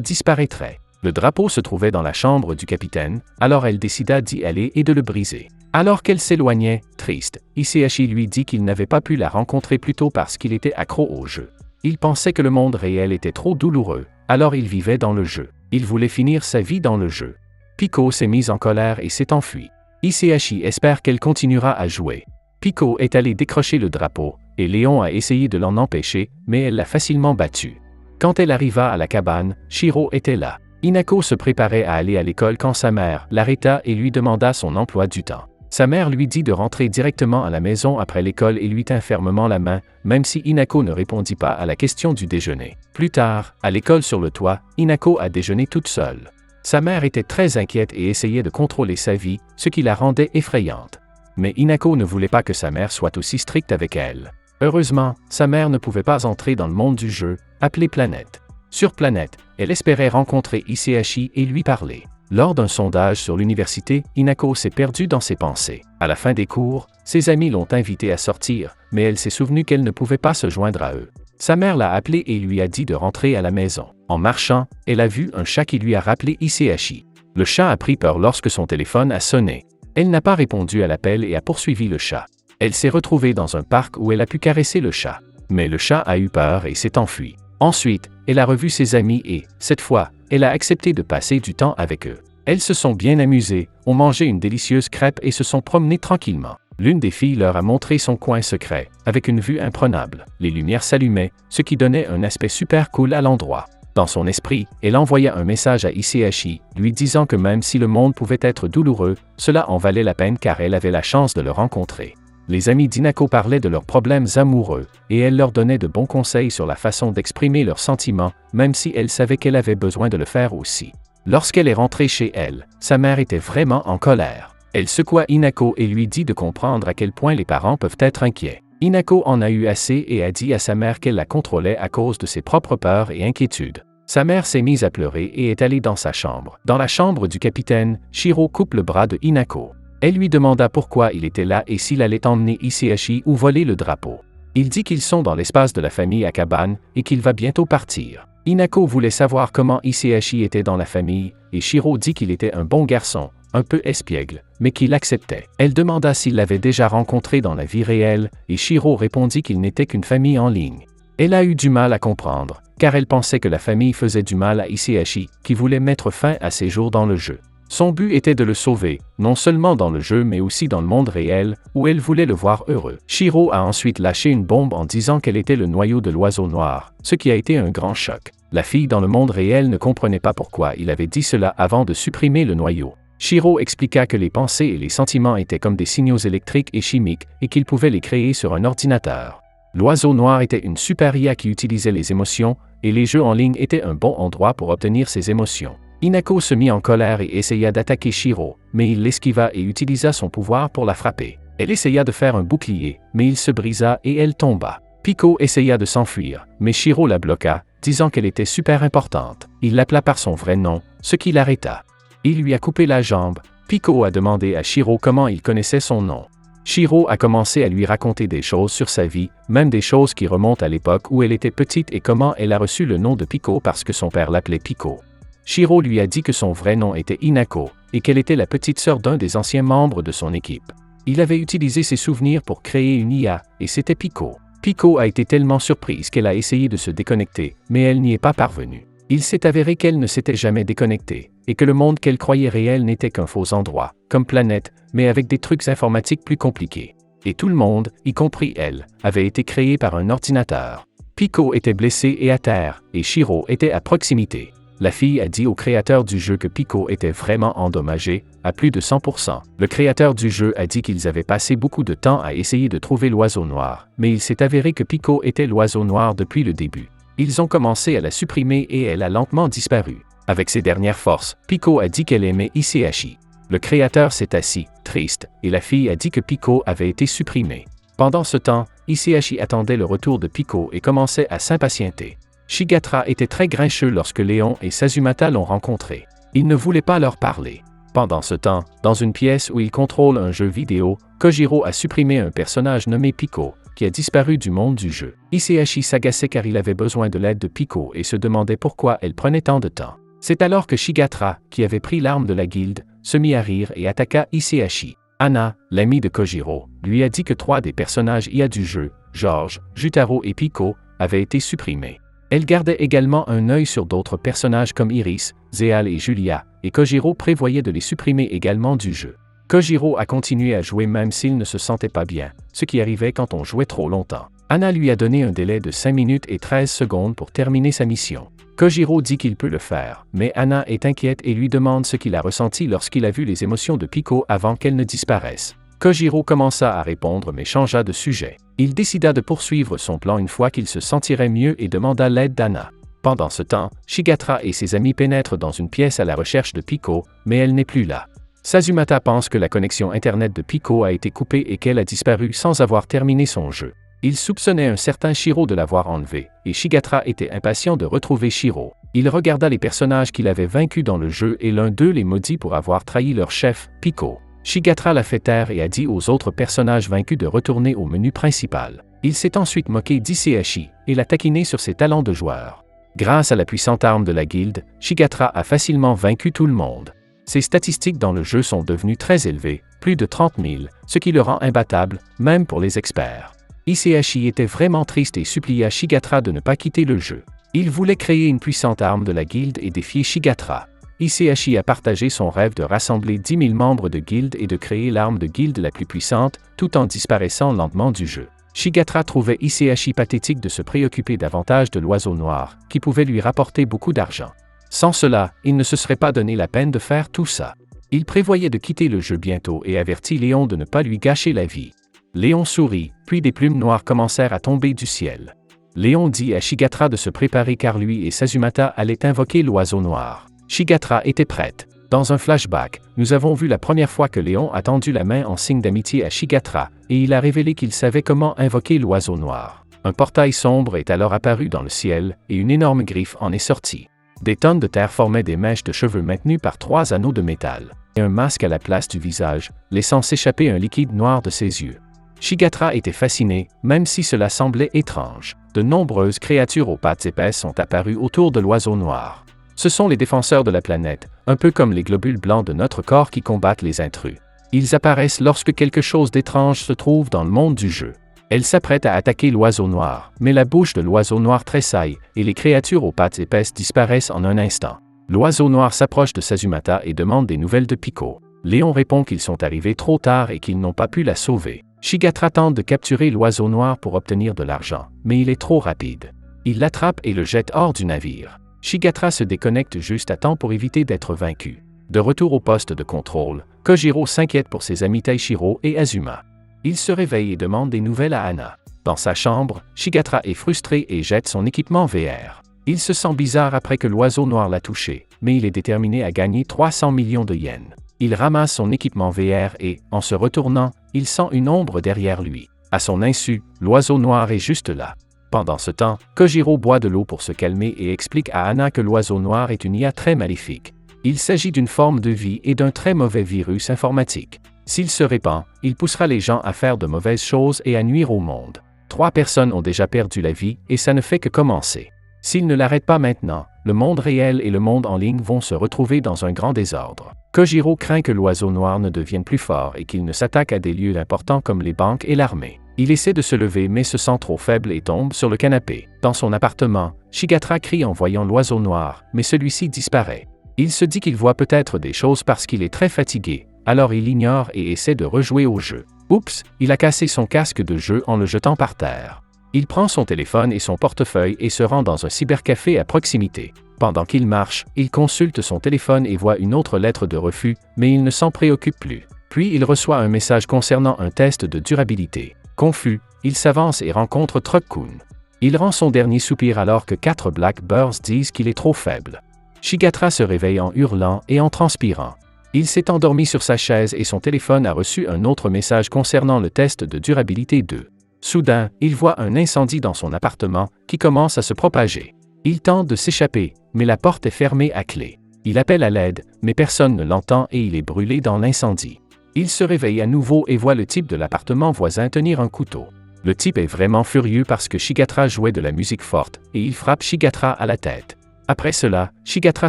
disparaîtrait. Le drapeau se trouvait dans la chambre du capitaine, alors elle décida d'y aller et de le briser. Alors qu'elle s'éloignait, triste, Hisaishi lui dit qu'il n'avait pas pu la rencontrer plus tôt parce qu'il était accro au jeu. Il pensait que le monde réel était trop douloureux, alors il vivait dans le jeu. Il voulait finir sa vie dans le jeu. Piko s'est mise en colère et s'est enfuie. Hisaishi espère qu'elle continuera à jouer. Piko est allé décrocher le drapeau, et Léon a essayé de l'en empêcher, mais elle l'a facilement battu. Quand elle arriva à la cabane, Shiro était là. Hinako se préparait à aller à l'école quand sa mère l'arrêta et lui demanda son emploi du temps. Sa mère lui dit de rentrer directement à la maison après l'école et lui tint fermement la main, même si Hinako ne répondit pas à la question du déjeuner. Plus tard, à l'école sur le toit, Hinako a déjeuné toute seule. Sa mère était très inquiète et essayait de contrôler sa vie, ce qui la rendait effrayante. Mais Hinako ne voulait pas que sa mère soit aussi stricte avec elle. Heureusement, sa mère ne pouvait pas entrer dans le monde du jeu, appelé Planète. Sur Planète, elle espérait rencontrer Hisaishi et lui parler. Lors d'un sondage sur l'université, Hinako s'est perdue dans ses pensées. À la fin des cours, ses amis l'ont invitée à sortir, mais elle s'est souvenue qu'elle ne pouvait pas se joindre à eux. Sa mère l'a appelée et lui a dit de rentrer à la maison. En marchant, elle a vu un chat qui lui a rappelé Hisaishi. Le chat a pris peur lorsque son téléphone a sonné. Elle n'a pas répondu à l'appel et a poursuivi le chat. Elle s'est retrouvée dans un parc où elle a pu caresser le chat. Mais le chat a eu peur et s'est enfui. Ensuite, elle a revu ses amis et, cette fois, elle a accepté de passer du temps avec eux. Elles se sont bien amusées, ont mangé une délicieuse crêpe et se sont promenées tranquillement. L'une des filles leur a montré son coin secret, avec une vue imprenable. Les lumières s'allumaient, ce qui donnait un aspect super cool à l'endroit. Dans son esprit, elle envoya un message à Hisaishi, lui disant que même si le monde pouvait être douloureux, cela en valait la peine car elle avait la chance de le rencontrer. Les amis d'Hinako parlaient de leurs problèmes amoureux, et elle leur donnait de bons conseils sur la façon d'exprimer leurs sentiments, même si elle savait qu'elle avait besoin de le faire aussi. Lorsqu'elle est rentrée chez elle, sa mère était vraiment en colère. Elle secoua Hinako et lui dit de comprendre à quel point les parents peuvent être inquiets. Hinako en a eu assez et a dit à sa mère qu'elle la contrôlait à cause de ses propres peurs et inquiétudes. Sa mère s'est mise à pleurer et est allée dans sa chambre. Dans la chambre du capitaine, Shiro coupe le bras de Hinako. Elle lui demanda pourquoi il était là et s'il allait emmener Hisaishi ou voler le drapeau. Il dit qu'ils sont dans l'espace de la famille Akaban et qu'il va bientôt partir. Hinako voulait savoir comment Hisaishi était dans la famille, et Shiro dit qu'il était un bon garçon, un peu espiègle, mais qu'il acceptait. Elle demanda s'il l'avait déjà rencontré dans la vie réelle, et Shiro répondit qu'il n'était qu'une famille en ligne. Elle a eu du mal à comprendre, car elle pensait que la famille faisait du mal à Hisaishi, qui voulait mettre fin à ses jours dans le jeu. Son but était de le sauver, non seulement dans le jeu mais aussi dans le monde réel, où elle voulait le voir heureux. Shiro a ensuite lâché une bombe en disant qu'elle était le noyau de l'oiseau noir, ce qui a été un grand choc. La fille dans le monde réel ne comprenait pas pourquoi il avait dit cela avant de supprimer le noyau. Shiro expliqua que les pensées et les sentiments étaient comme des signaux électriques et chimiques et qu'il pouvait les créer sur un ordinateur. L'oiseau noir était une super IA qui utilisait les émotions, et les jeux en ligne étaient un bon endroit pour obtenir ces émotions. Hinako se mit en colère et essaya d'attaquer Shiro, mais il l'esquiva et utilisa son pouvoir pour la frapper. Elle essaya de faire un bouclier, mais il se brisa et elle tomba. Pico essaya de s'enfuir, mais Shiro la bloqua, disant qu'elle était super importante. Il l'appela par son vrai nom, ce qui l'arrêta. Il lui a coupé la jambe. Pico a demandé à Shiro comment il connaissait son nom. Shiro a commencé à lui raconter des choses sur sa vie, même des choses qui remontent à l'époque où elle était petite et comment elle a reçu le nom de Pico parce que son père l'appelait Pico. Shiro lui a dit que son vrai nom était Inako, et qu'elle était la petite sœur d'un des anciens membres de son équipe. Il avait utilisé ses souvenirs pour créer une IA, et c'était Pico. Pico a été tellement surprise qu'elle a essayé de se déconnecter, mais elle n'y est pas parvenue. Il s'est avéré qu'elle ne s'était jamais déconnectée, et que le monde qu'elle croyait réel n'était qu'un faux endroit, comme planète, mais avec des trucs informatiques plus compliqués. Et tout le monde, y compris elle, avait été créé par un ordinateur. Pico était blessé et à terre, et Shiro était à proximité. La fille a dit au créateur du jeu que Pico était vraiment endommagé, à plus de 100%. Le créateur du jeu a dit qu'ils avaient passé beaucoup de temps à essayer de trouver l'oiseau noir, mais il s'est avéré que Pico était l'oiseau noir depuis le début. Ils ont commencé à la supprimer et elle a lentement disparu. Avec ses dernières forces, Pico a dit qu'elle aimait Hisaishi. Le créateur s'est assis, triste, et la fille a dit que Pico avait été supprimé. Pendant ce temps, Hisaishi attendait le retour de Pico et commençait à s'impatienter. Shigatra était très grincheux lorsque Léon et Sazumata l'ont rencontré. Il ne voulait pas leur parler. Pendant ce temps, dans une pièce où il contrôle un jeu vidéo, Kojiro a supprimé un personnage nommé Pico, qui a disparu du monde du jeu. Hisaishi s'agaçait car il avait besoin de l'aide de Pico et se demandait pourquoi elle prenait tant de temps. C'est alors que Shigatra, qui avait pris l'arme de la guilde, se mit à rire et attaqua Hisaishi. Anna, l'amie de Kojiro, lui a dit que 3 des personnages IA du jeu, George, Jutaro et Pico, avaient été supprimés. Elle gardait également un œil sur d'autres personnages comme Iris, Zéal et Julia, et Kojiro prévoyait de les supprimer également du jeu. Kojiro a continué à jouer même s'il ne se sentait pas bien, ce qui arrivait quand on jouait trop longtemps. Anna lui a donné un délai de 5 minutes et 13 secondes pour terminer sa mission. Kojiro dit qu'il peut le faire, mais Anna est inquiète et lui demande ce qu'il a ressenti lorsqu'il a vu les émotions de Pico avant qu'elles ne disparaissent. Kojiro commença à répondre mais changea de sujet. Il décida de poursuivre son plan une fois qu'il se sentirait mieux et demanda l'aide d'Anna. Pendant ce temps, Shigatra et ses amis pénètrent dans une pièce à la recherche de Pico, mais elle n'est plus là. Sazumata pense que la connexion Internet de Pico a été coupée et qu'elle a disparu sans avoir terminé son jeu. Il soupçonnait un certain Shiro de l'avoir enlevé, et Shigatra était impatient de retrouver Shiro. Il regarda les personnages qu'il avait vaincus dans le jeu et l'un d'eux les maudit pour avoir trahi leur chef, Pico. Shigatra l'a fait taire et a dit aux autres personnages vaincus de retourner au menu principal. Il s'est ensuite moqué d'Hisaishi et l'a taquiné sur ses talents de joueur. Grâce à la puissante arme de la guilde, Shigatra a facilement vaincu tout le monde. Ses statistiques dans le jeu sont devenues très élevées, plus de 30 000, ce qui le rend imbattable, même pour les experts. Hisaishi était vraiment triste et supplia Shigatra de ne pas quitter le jeu. Il voulait créer une puissante arme de la guilde et défier Shigatra. Hisaishi a partagé son rêve de rassembler 10 000 membres de guilde et de créer l'arme de guilde la plus puissante, tout en disparaissant lentement du jeu. Shigatra trouvait Hisaishi pathétique de se préoccuper davantage de l'oiseau noir, qui pouvait lui rapporter beaucoup d'argent. Sans cela, il ne se serait pas donné la peine de faire tout ça. Il prévoyait de quitter le jeu bientôt et avertit Léon de ne pas lui gâcher la vie. Léon sourit, puis des plumes noires commencèrent à tomber du ciel. Léon dit à Shigatra de se préparer car lui et Sazumata allaient invoquer l'oiseau noir. Shigatra était prête. Dans un flashback, nous avons vu la première fois que Léon a tendu la main en signe d'amitié à Shigatra, et il a révélé qu'il savait comment invoquer l'oiseau noir. Un portail sombre est alors apparu dans le ciel, et une énorme griffe en est sortie. Des tonnes de terre formaient des mèches de cheveux maintenues par 3 anneaux de métal, et un masque à la place du visage, laissant s'échapper un liquide noir de ses yeux. Shigatra était fasciné, même si cela semblait étrange. De nombreuses créatures aux pattes épaisses sont apparues autour de l'oiseau noir. Ce sont les défenseurs de la planète, un peu comme les globules blancs de notre corps qui combattent les intrus. Ils apparaissent lorsque quelque chose d'étrange se trouve dans le monde du jeu. Elle s'apprête à attaquer l'oiseau noir, mais la bouche de l'oiseau noir tressaille, et les créatures aux pattes épaisses disparaissent en un instant. L'oiseau noir s'approche de Sazumata et demande des nouvelles de Pico. Léon répond qu'ils sont arrivés trop tard et qu'ils n'ont pas pu la sauver. Shigatra tente de capturer l'oiseau noir pour obtenir de l'argent, mais il est trop rapide. Il l'attrape et le jette hors du navire. Shigatra se déconnecte juste à temps pour éviter d'être vaincu. De retour au poste de contrôle, Kojiro s'inquiète pour ses amis Taishiro et Azuma. Il se réveille et demande des nouvelles à Anna. Dans sa chambre, Shigatra est frustré et jette son équipement VR. Il se sent bizarre après que l'oiseau noir l'a touché, mais il est déterminé à gagner 300 millions de yens. Il ramasse son équipement VR et, en se retournant, il sent une ombre derrière lui. À son insu, l'oiseau noir est juste là. Pendant ce temps, Kojiro boit de l'eau pour se calmer et explique à Hana que l'oiseau noir est une IA très maléfique. Il s'agit d'une forme de vie et d'un très mauvais virus informatique. S'il se répand, il poussera les gens à faire de mauvaises choses et à nuire au monde. 3 personnes ont déjà perdu la vie et ça ne fait que commencer. S'il ne l'arrête pas maintenant, le monde réel et le monde en ligne vont se retrouver dans un grand désordre. Kojiro craint que l'oiseau noir ne devienne plus fort et qu'il ne s'attaque à des lieux importants comme les banques et l'armée. Il essaie de se lever mais se sent trop faible et tombe sur le canapé. Dans son appartement, Shigatra crie en voyant l'oiseau noir, mais celui-ci disparaît. Il se dit qu'il voit peut-être des choses parce qu'il est très fatigué, alors il ignore et essaie de rejouer au jeu. Oups, il a cassé son casque de jeu en le jetant par terre. Il prend son téléphone et son portefeuille et se rend dans un cybercafé à proximité. Pendant qu'il marche, il consulte son téléphone et voit une autre lettre de refus, mais il ne s'en préoccupe plus. Puis il reçoit un message concernant un test de durabilité. Confus, il s'avance et rencontre Truck-kun. Il rend son dernier soupir alors que 4 Blackbirds disent qu'il est trop faible. Shigatra se réveille en hurlant et en transpirant. Il s'est endormi sur sa chaise et son téléphone a reçu un autre message concernant le test de durabilité 2. Soudain, il voit un incendie dans son appartement qui commence à se propager. Il tente de s'échapper, mais la porte est fermée à clé. Il appelle à l'aide, mais personne ne l'entend et il est brûlé dans l'incendie. Il se réveille à nouveau et voit le type de l'appartement voisin tenir un couteau. Le type est vraiment furieux parce que Shigatra jouait de la musique forte et il frappe Shigatra à la tête. Après cela, Shigatra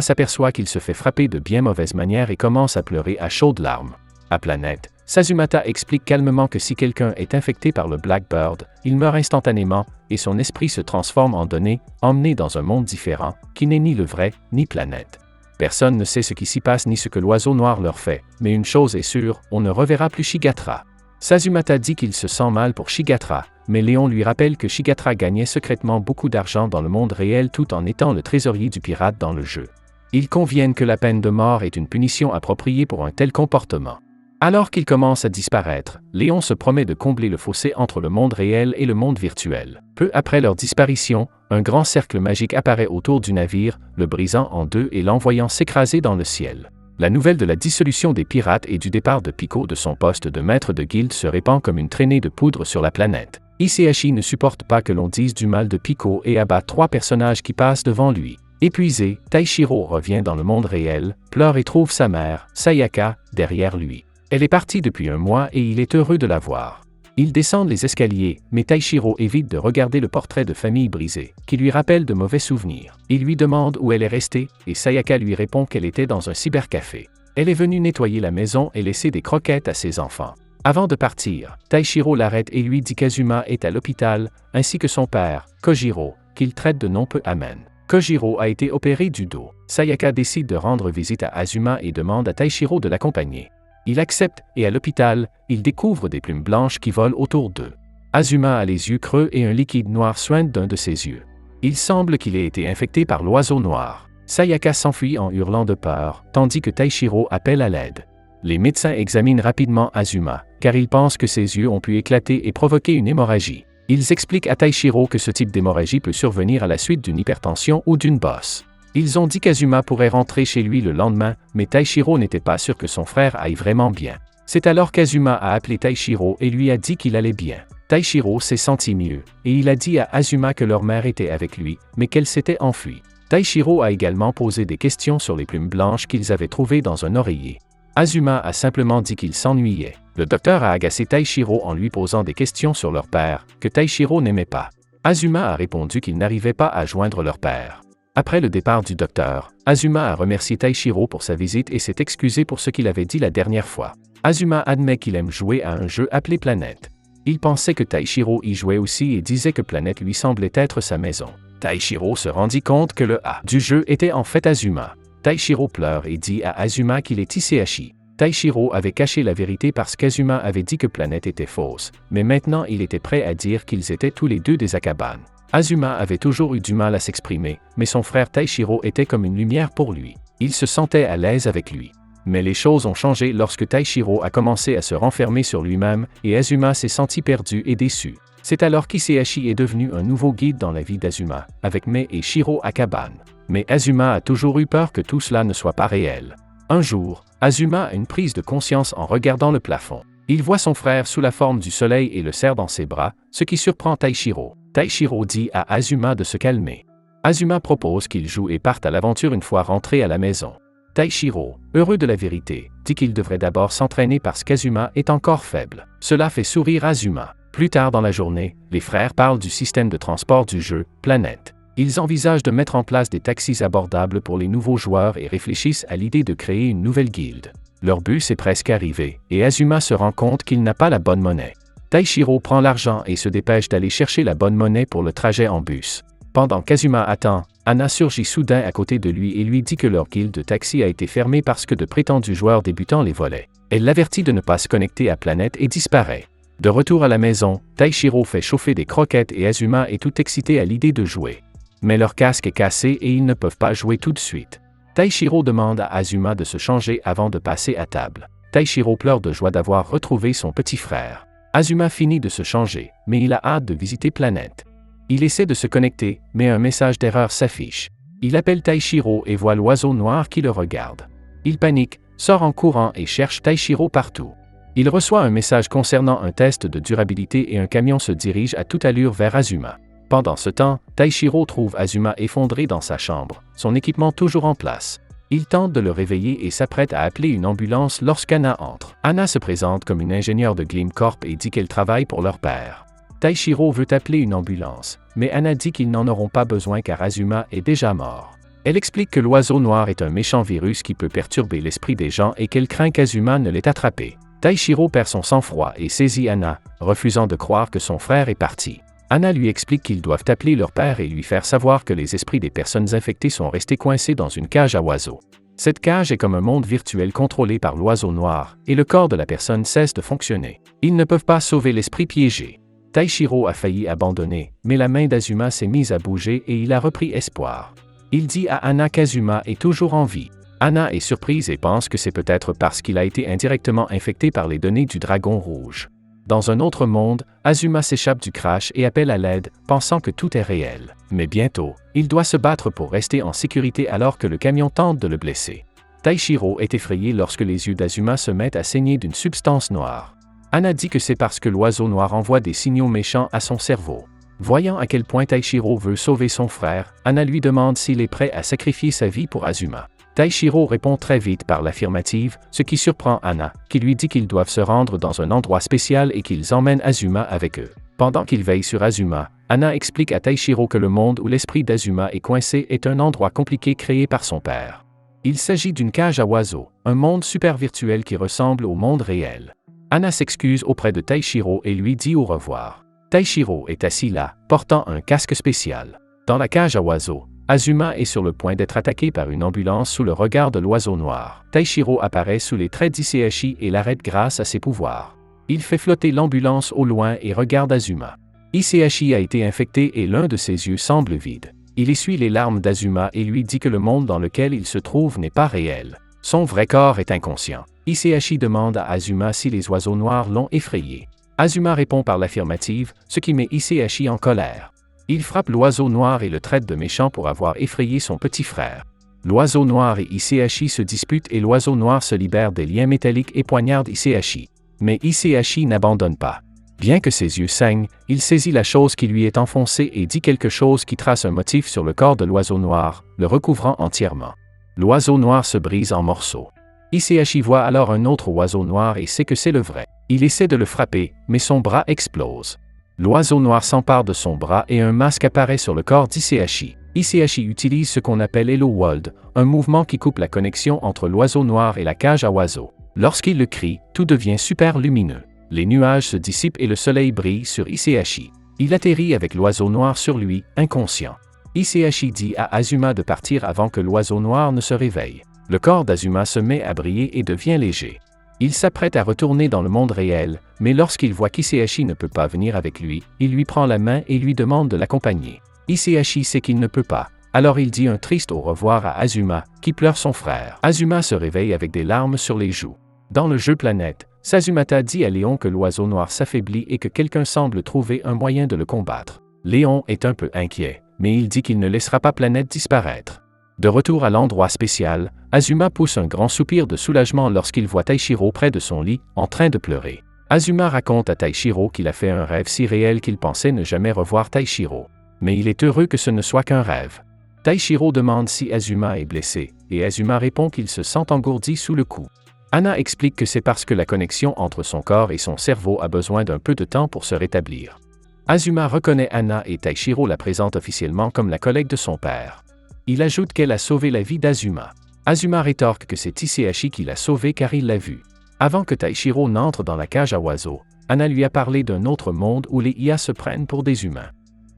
s'aperçoit qu'il se fait frapper de bien mauvaise manière et commence à pleurer à chaudes larmes. À Planète, Sazumata explique calmement que si quelqu'un est infecté par le Blackbird, il meurt instantanément et son esprit se transforme en données, emmené dans un monde différent, qui n'est ni le vrai, ni Planète. Personne ne sait ce qui s'y passe ni ce que l'oiseau noir leur fait, mais une chose est sûre, on ne reverra plus Shigatra. Sazumata dit qu'il se sent mal pour Shigatra, mais Léon lui rappelle que Shigatra gagnait secrètement beaucoup d'argent dans le monde réel tout en étant le trésorier du pirate dans le jeu. Ils conviennent que la peine de mort est une punition appropriée pour un tel comportement. Alors qu'il commence à disparaître, Léon se promet de combler le fossé entre le monde réel et le monde virtuel. Peu après leur disparition, un grand cercle magique apparaît autour du navire, le brisant en deux et l'envoyant s'écraser dans le ciel. La nouvelle de la dissolution des pirates et du départ de Pico de son poste de maître de guilde se répand comme une traînée de poudre sur la planète. Hisashi ne supporte pas que l'on dise du mal de Pico et abat 3 personnages qui passent devant lui. Épuisé, Taishiro revient dans le monde réel, pleure et trouve sa mère, Sayaka, derrière lui. Elle est partie depuis un mois et il est heureux de la voir. Ils descendent les escaliers, mais Taishiro évite de regarder le portrait de famille brisé, qui lui rappelle de mauvais souvenirs. Il lui demande où elle est restée, et Sayaka lui répond qu'elle était dans un cybercafé. Elle est venue nettoyer la maison et laisser des croquettes à ses enfants. Avant de partir, Taishiro l'arrête et lui dit qu'Azuma est à l'hôpital, ainsi que son père, Kojiro, qu'il traite de nom peu amène. Kojiro a été opéré du dos. Sayaka décide de rendre visite à Azuma et demande à Taishiro de l'accompagner. Il accepte, et à l'hôpital, il découvre des plumes blanches qui volent autour d'eux. Azuma a les yeux creux et un liquide noir suinte d'un de ses yeux. Il semble qu'il ait été infecté par l'oiseau noir. Sayaka s'enfuit en hurlant de peur, tandis que Taishiro appelle à l'aide. Les médecins examinent rapidement Azuma, car ils pensent que ses yeux ont pu éclater et provoquer une hémorragie. Ils expliquent à Taishiro que ce type d'hémorragie peut survenir à la suite d'une hypertension ou d'une bosse. Ils ont dit qu'Azuma pourrait rentrer chez lui le lendemain, mais Taishiro n'était pas sûr que son frère aille vraiment bien. C'est alors qu'Azuma a appelé Taishiro et lui a dit qu'il allait bien. Taishiro s'est senti mieux, et il a dit à Azuma que leur mère était avec lui, mais qu'elle s'était enfuie. Taishiro a également posé des questions sur les plumes blanches qu'ils avaient trouvées dans un oreiller. Azuma a simplement dit qu'il s'ennuyait. Le docteur a agacé Taishiro en lui posant des questions sur leur père, que Taishiro n'aimait pas. Azuma a répondu qu'il n'arrivait pas à joindre leur père. Après le départ du docteur, Azuma a remercié Taishiro pour sa visite et s'est excusé pour ce qu'il avait dit la dernière fois. Azuma admet qu'il aime jouer à un jeu appelé Planète. Il pensait que Taishiro y jouait aussi et disait que Planète lui semblait être sa maison. Taishiro se rendit compte que le A du jeu était en fait Azuma. Taishiro pleure et dit à Azuma qu'il est Hisashi. Taishiro avait caché la vérité parce qu'Azuma avait dit que Planète était fausse, mais maintenant il était prêt à dire qu'ils étaient tous les deux des Akaban. Azuma avait toujours eu du mal à s'exprimer, mais son frère Taishiro était comme une lumière pour lui. Il se sentait à l'aise avec lui. Mais les choses ont changé lorsque Taishiro a commencé à se renfermer sur lui-même et Azuma s'est senti perdu et déçu. C'est alors qu'Hisashi est devenu un nouveau guide dans la vie d'Azuma, avec Mei et Shiro Akaban. Mais Azuma a toujours eu peur que tout cela ne soit pas réel. Un jour, Azuma a une prise de conscience en regardant le plafond. Il voit son frère sous la forme du soleil et le serre dans ses bras, ce qui surprend Taishiro. Taishiro dit à Azuma de se calmer. Azuma propose qu'il joue et parte à l'aventure une fois rentré à la maison. Taishiro, heureux de la vérité, dit qu'il devrait d'abord s'entraîner parce qu'Azuma est encore faible. Cela fait sourire Azuma. Plus tard dans la journée, les frères parlent du système de transport du jeu, Planète. Ils envisagent de mettre en place des taxis abordables pour les nouveaux joueurs et réfléchissent à l'idée de créer une nouvelle guilde. Leur bus est presque arrivé, et Azuma se rend compte qu'il n'a pas la bonne monnaie. Taishiro prend l'argent et se dépêche d'aller chercher la bonne monnaie pour le trajet en bus. Pendant qu'Azuma attend, Anna surgit soudain à côté de lui et lui dit que leur guilde de taxi a été fermée parce que de prétendus joueurs débutants les volaient. Elle l'avertit de ne pas se connecter à Planète et disparaît. De retour à la maison, Taishiro fait chauffer des croquettes et Azuma est tout excité à l'idée de jouer. Mais leur casque est cassé et ils ne peuvent pas jouer tout de suite. Taishiro demande à Azuma de se changer avant de passer à table. Taishiro pleure de joie d'avoir retrouvé son petit frère. Azuma finit de se changer, mais il a hâte de visiter Planète. Il essaie de se connecter, mais un message d'erreur s'affiche. Il appelle Taishiro et voit l'oiseau noir qui le regarde. Il panique, sort en courant et cherche Taishiro partout. Il reçoit un message concernant un test de durabilité et un camion se dirige à toute allure vers Azuma. Pendant ce temps, Taishiro trouve Azuma effondré dans sa chambre, son équipement toujours en place. Il tente de le réveiller et s'apprête à appeler une ambulance lorsqu'Anna entre. Anna se présente comme une ingénieure de Gleam Corp et dit qu'elle travaille pour leur père. Taishiro veut appeler une ambulance, mais Anna dit qu'ils n'en auront pas besoin car Azuma est déjà mort. Elle explique que l'oiseau noir est un méchant virus qui peut perturber l'esprit des gens et qu'elle craint qu'Azuma ne l'ait attrapé. Taishiro perd son sang-froid et saisit Anna, refusant de croire que son frère est parti. Anna lui explique qu'ils doivent appeler leur père et lui faire savoir que les esprits des personnes infectées sont restés coincés dans une cage à oiseaux. Cette cage est comme un monde virtuel contrôlé par l'oiseau noir, et le corps de la personne cesse de fonctionner. Ils ne peuvent pas sauver l'esprit piégé. Taishiro a failli abandonner, mais la main d'Azuma s'est mise à bouger et il a repris espoir. Il dit à Anna qu'Azuma est toujours en vie. Anna est surprise et pense que c'est peut-être parce qu'il a été indirectement infecté par les données du dragon rouge. Dans un autre monde, Azuma s'échappe du crash et appelle à l'aide, pensant que tout est réel. Mais bientôt, il doit se battre pour rester en sécurité alors que le camion tente de le blesser. Taishiro est effrayé lorsque les yeux d'Azuma se mettent à saigner d'une substance noire. Anna dit que c'est parce que l'oiseau noir envoie des signaux méchants à son cerveau. Voyant à quel point Taishiro veut sauver son frère, Anna lui demande s'il est prêt à sacrifier sa vie pour Azuma. Taishiro répond très vite par l'affirmative, ce qui surprend Anna, qui lui dit qu'ils doivent se rendre dans un endroit spécial et qu'ils emmènent Azuma avec eux. Pendant qu'ils veillent sur Azuma, Anna explique à Taishiro que le monde où l'esprit d'Azuma est coincé est un endroit compliqué créé par son père. Il s'agit d'une cage à oiseaux, un monde super virtuel qui ressemble au monde réel. Anna s'excuse auprès de Taishiro et lui dit au revoir. Taishiro est assis là, portant un casque spécial. Dans la cage à oiseaux, Azuma est sur le point d'être attaqué par une ambulance sous le regard de l'oiseau noir. Taishiro apparaît sous les traits d'Iseashi et l'arrête grâce à ses pouvoirs. Il fait flotter l'ambulance au loin et regarde Azuma. Iseashi a été infecté et l'un de ses yeux semble vide. Il essuie les larmes d'Azuma et lui dit que le monde dans lequel il se trouve n'est pas réel. Son vrai corps est inconscient. Iseashi demande à Azuma si les oiseaux noirs l'ont effrayé. Azuma répond par l'affirmative, ce qui met Iseashi en colère. Il frappe l'oiseau noir et le traite de méchant pour avoir effrayé son petit frère. L'oiseau noir et Iseashi se disputent et l'oiseau noir se libère des liens métalliques et poignarde Iseashi. Mais Iseashi n'abandonne pas. Bien que ses yeux saignent, il saisit la chose qui lui est enfoncée et dit quelque chose qui trace un motif sur le corps de l'oiseau noir, le recouvrant entièrement. L'oiseau noir se brise en morceaux. Iseashi voit alors un autre oiseau noir et sait que c'est le vrai. Il essaie de le frapper, mais son bras explose. L'oiseau noir s'empare de son bras et un masque apparaît sur le corps d'Iseashi. Iseashi utilise ce qu'on appelle Hello World, un mouvement qui coupe la connexion entre l'oiseau noir et la cage à oiseaux. Lorsqu'il le crie, tout devient super lumineux. Les nuages se dissipent et le soleil brille sur Iseashi. Il atterrit avec l'oiseau noir sur lui, inconscient. Iseashi dit à Azuma de partir avant que l'oiseau noir ne se réveille. Le corps d'Azuma se met à briller et devient léger. Il s'apprête à retourner dans le monde réel, mais lorsqu'il voit qu'Iseashi ne peut pas venir avec lui, il lui prend la main et lui demande de l'accompagner. Iseashi sait qu'il ne peut pas, alors il dit un triste au revoir à Azuma, qui pleure son frère. Azuma se réveille avec des larmes sur les joues. Dans le jeu Planète, Sazumata dit à Léon que l'oiseau noir s'affaiblit et que quelqu'un semble trouver un moyen de le combattre. Léon est un peu inquiet, mais il dit qu'il ne laissera pas Planète disparaître. De retour à l'endroit spécial, Azuma pousse un grand soupir de soulagement lorsqu'il voit Taishiro près de son lit, en train de pleurer. Azuma raconte à Taishiro qu'il a fait un rêve si réel qu'il pensait ne jamais revoir Taishiro. Mais il est heureux que ce ne soit qu'un rêve. Taishiro demande si Azuma est blessé, et Azuma répond qu'il se sent engourdi sous le coup. Anna explique que c'est parce que la connexion entre son corps et son cerveau a besoin d'un peu de temps pour se rétablir. Azuma reconnaît Anna et Taishiro la présente officiellement comme la collègue de son père. Il ajoute qu'elle a sauvé la vie d'Azuma. Azuma rétorque que c'est Isehashi qui l'a sauvée car il l'a vue. Avant que Taishiro n'entre dans la cage à oiseaux, Anna lui a parlé d'un autre monde où les IA se prennent pour des humains.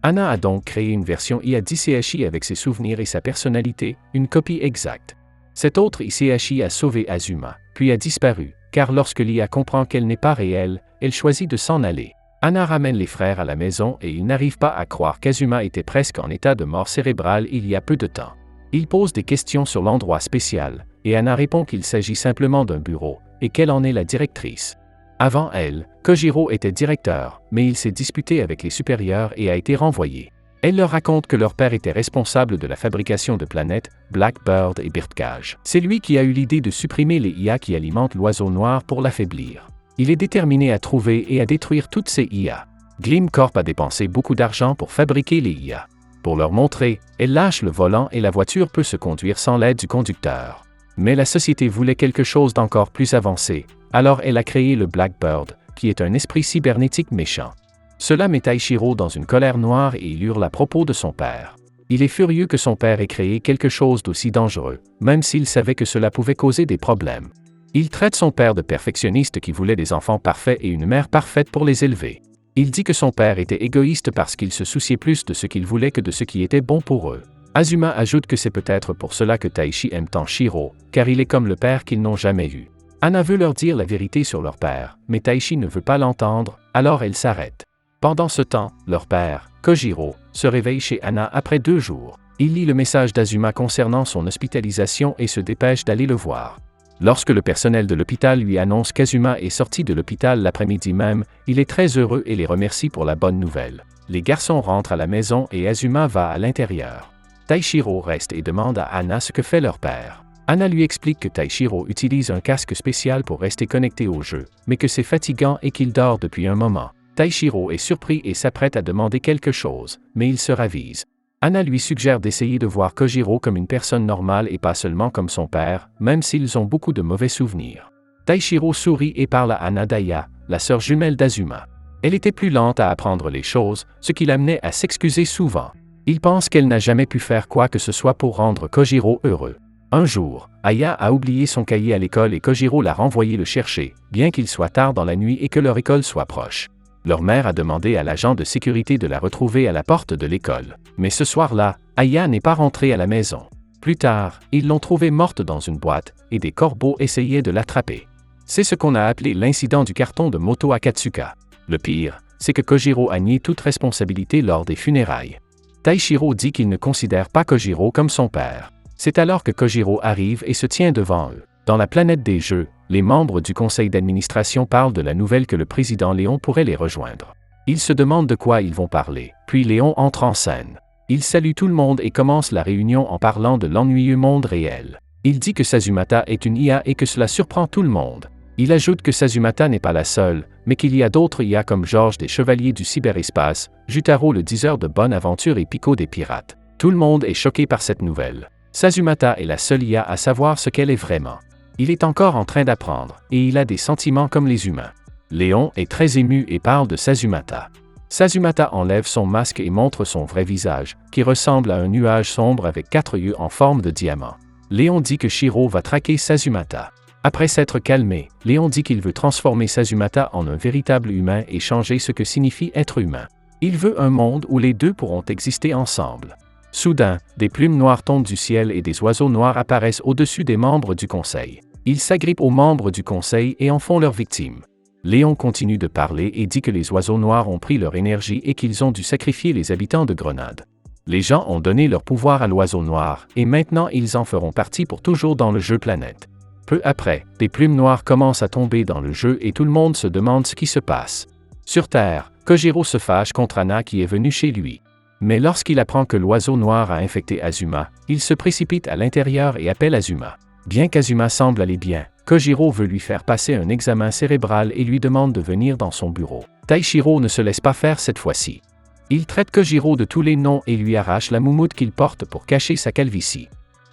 Anna a donc créé une version IA d'Isehashi avec ses souvenirs et sa personnalité, une copie exacte. Cet autre Isehashi a sauvé Azuma, puis a disparu, car lorsque l'IA comprend qu'elle n'est pas réelle, elle choisit de s'en aller. Anna ramène les frères à la maison et ils n'arrivent pas à croire qu'Azuma était presque en état de mort cérébrale il y a peu de temps. Ils posent des questions sur l'endroit spécial, et Anna répond qu'il s'agit simplement d'un bureau, et qu'elle en est la directrice. Avant elle, Kojiro était directeur, mais il s'est disputé avec les supérieurs et a été renvoyé. Elle leur raconte que leur père était responsable de la fabrication de planètes, Blackbird et Birdcage. C'est lui qui a eu l'idée de supprimer les IA qui alimentent l'oiseau noir pour l'affaiblir. Il est déterminé à trouver et à détruire toutes ces IA. Gleam Corp a dépensé beaucoup d'argent pour fabriquer les IA. Pour leur montrer, elle lâche le volant et la voiture peut se conduire sans l'aide du conducteur. Mais la société voulait quelque chose d'encore plus avancé, alors elle a créé le Blackbird, qui est un esprit cybernétique méchant. Cela met Taishiro dans une colère noire et il hurle à propos de son père. Il est furieux que son père ait créé quelque chose d'aussi dangereux, même s'il savait que cela pouvait causer des problèmes. Il traite son père de perfectionniste qui voulait des enfants parfaits et une mère parfaite pour les élever. Il dit que son père était égoïste parce qu'il se souciait plus de ce qu'il voulait que de ce qui était bon pour eux. Azuma ajoute que c'est peut-être pour cela que Taichi aime tant Shiro, car il est comme le père qu'ils n'ont jamais eu. Anna veut leur dire la vérité sur leur père, mais Taichi ne veut pas l'entendre, alors elle s'arrête. Pendant ce temps, leur père, Kojiro, se réveille chez Anna après 2 jours. Il lit le message d'Azuma concernant son hospitalisation et se dépêche d'aller le voir. Lorsque le personnel de l'hôpital lui annonce qu'Azuma est sorti de l'hôpital l'après-midi même, il est très heureux et les remercie pour la bonne nouvelle. Les garçons rentrent à la maison et Azuma va à l'intérieur. Taishiro reste et demande à Anna ce que fait leur père. Anna lui explique que Taishiro utilise un casque spécial pour rester connecté au jeu, mais que c'est fatigant et qu'il dort depuis un moment. Taishiro est surpris et s'apprête à demander quelque chose, mais il se ravise. Anna lui suggère d'essayer de voir Kojiro comme une personne normale et pas seulement comme son père, même s'ils ont beaucoup de mauvais souvenirs. Taishiro sourit et parle à Anna d'Aya, la sœur jumelle d'Azuma. Elle était plus lente à apprendre les choses, ce qui l'amenait à s'excuser souvent. Il pense qu'elle n'a jamais pu faire quoi que ce soit pour rendre Kojiro heureux. Un jour, Aya a oublié son cahier à l'école et Kojiro l'a renvoyé le chercher, bien qu'il soit tard dans la nuit et que leur école soit proche. Leur mère a demandé à l'agent de sécurité de la retrouver à la porte de l'école. Mais ce soir-là, Aya n'est pas rentrée à la maison. Plus tard, ils l'ont trouvée morte dans une boîte, et des corbeaux essayaient de l'attraper. C'est ce qu'on a appelé l'incident du carton de Moto Akatsuka. Le pire, c'est que Kojiro a nié toute responsabilité lors des funérailles. Taishiro dit qu'il ne considère pas Kojiro comme son père. C'est alors que Kojiro arrive et se tient devant eux. Dans la planète des jeux, les membres du conseil d'administration parlent de la nouvelle que le président Léon pourrait les rejoindre. Ils se demandent de quoi ils vont parler, puis Léon entre en scène. Il salue tout le monde et commence la réunion en parlant de l'ennuyeux monde réel. Il dit que Sazumata est une IA et que cela surprend tout le monde. Il ajoute que Sazumata n'est pas la seule, mais qu'il y a d'autres IA comme Georges des Chevaliers du Cyberespace, Jutaro le diseur de bonne aventure et Pico des Pirates. Tout le monde est choqué par cette nouvelle. Sazumata est la seule IA à savoir ce qu'elle est vraiment. Il est encore en train d'apprendre, et il a des sentiments comme les humains. Léon est très ému et parle de Sazumata. Sazumata enlève son masque et montre son vrai visage, qui ressemble à un nuage sombre avec 4 yeux en forme de diamant. Léon dit que Shiro va traquer Sazumata. Après s'être calmé, Léon dit qu'il veut transformer Sazumata en un véritable humain et changer ce que signifie être humain. Il veut un monde où les deux pourront exister ensemble. Soudain, des plumes noires tombent du ciel et des oiseaux noirs apparaissent au-dessus des membres du conseil. Ils s'agrippent aux membres du conseil et en font leurs victimes. Léon continue de parler et dit que les oiseaux noirs ont pris leur énergie et qu'ils ont dû sacrifier les habitants de Grenade. Les gens ont donné leur pouvoir à l'oiseau noir et maintenant ils en feront partie pour toujours dans le jeu Planète. Peu après, des plumes noires commencent à tomber dans le jeu et tout le monde se demande ce qui se passe. Sur Terre, Kojiro se fâche contre Anna qui est venue chez lui. Mais lorsqu'il apprend que l'oiseau noir a infecté Azuma, il se précipite à l'intérieur et appelle Azuma. Bien qu'Azuma semble aller bien, Kojiro veut lui faire passer un examen cérébral et lui demande de venir dans son bureau. Taishiro ne se laisse pas faire cette fois-ci. Il traite Kojiro de tous les noms et lui arrache la moumoute qu'il porte pour cacher sa calvitie.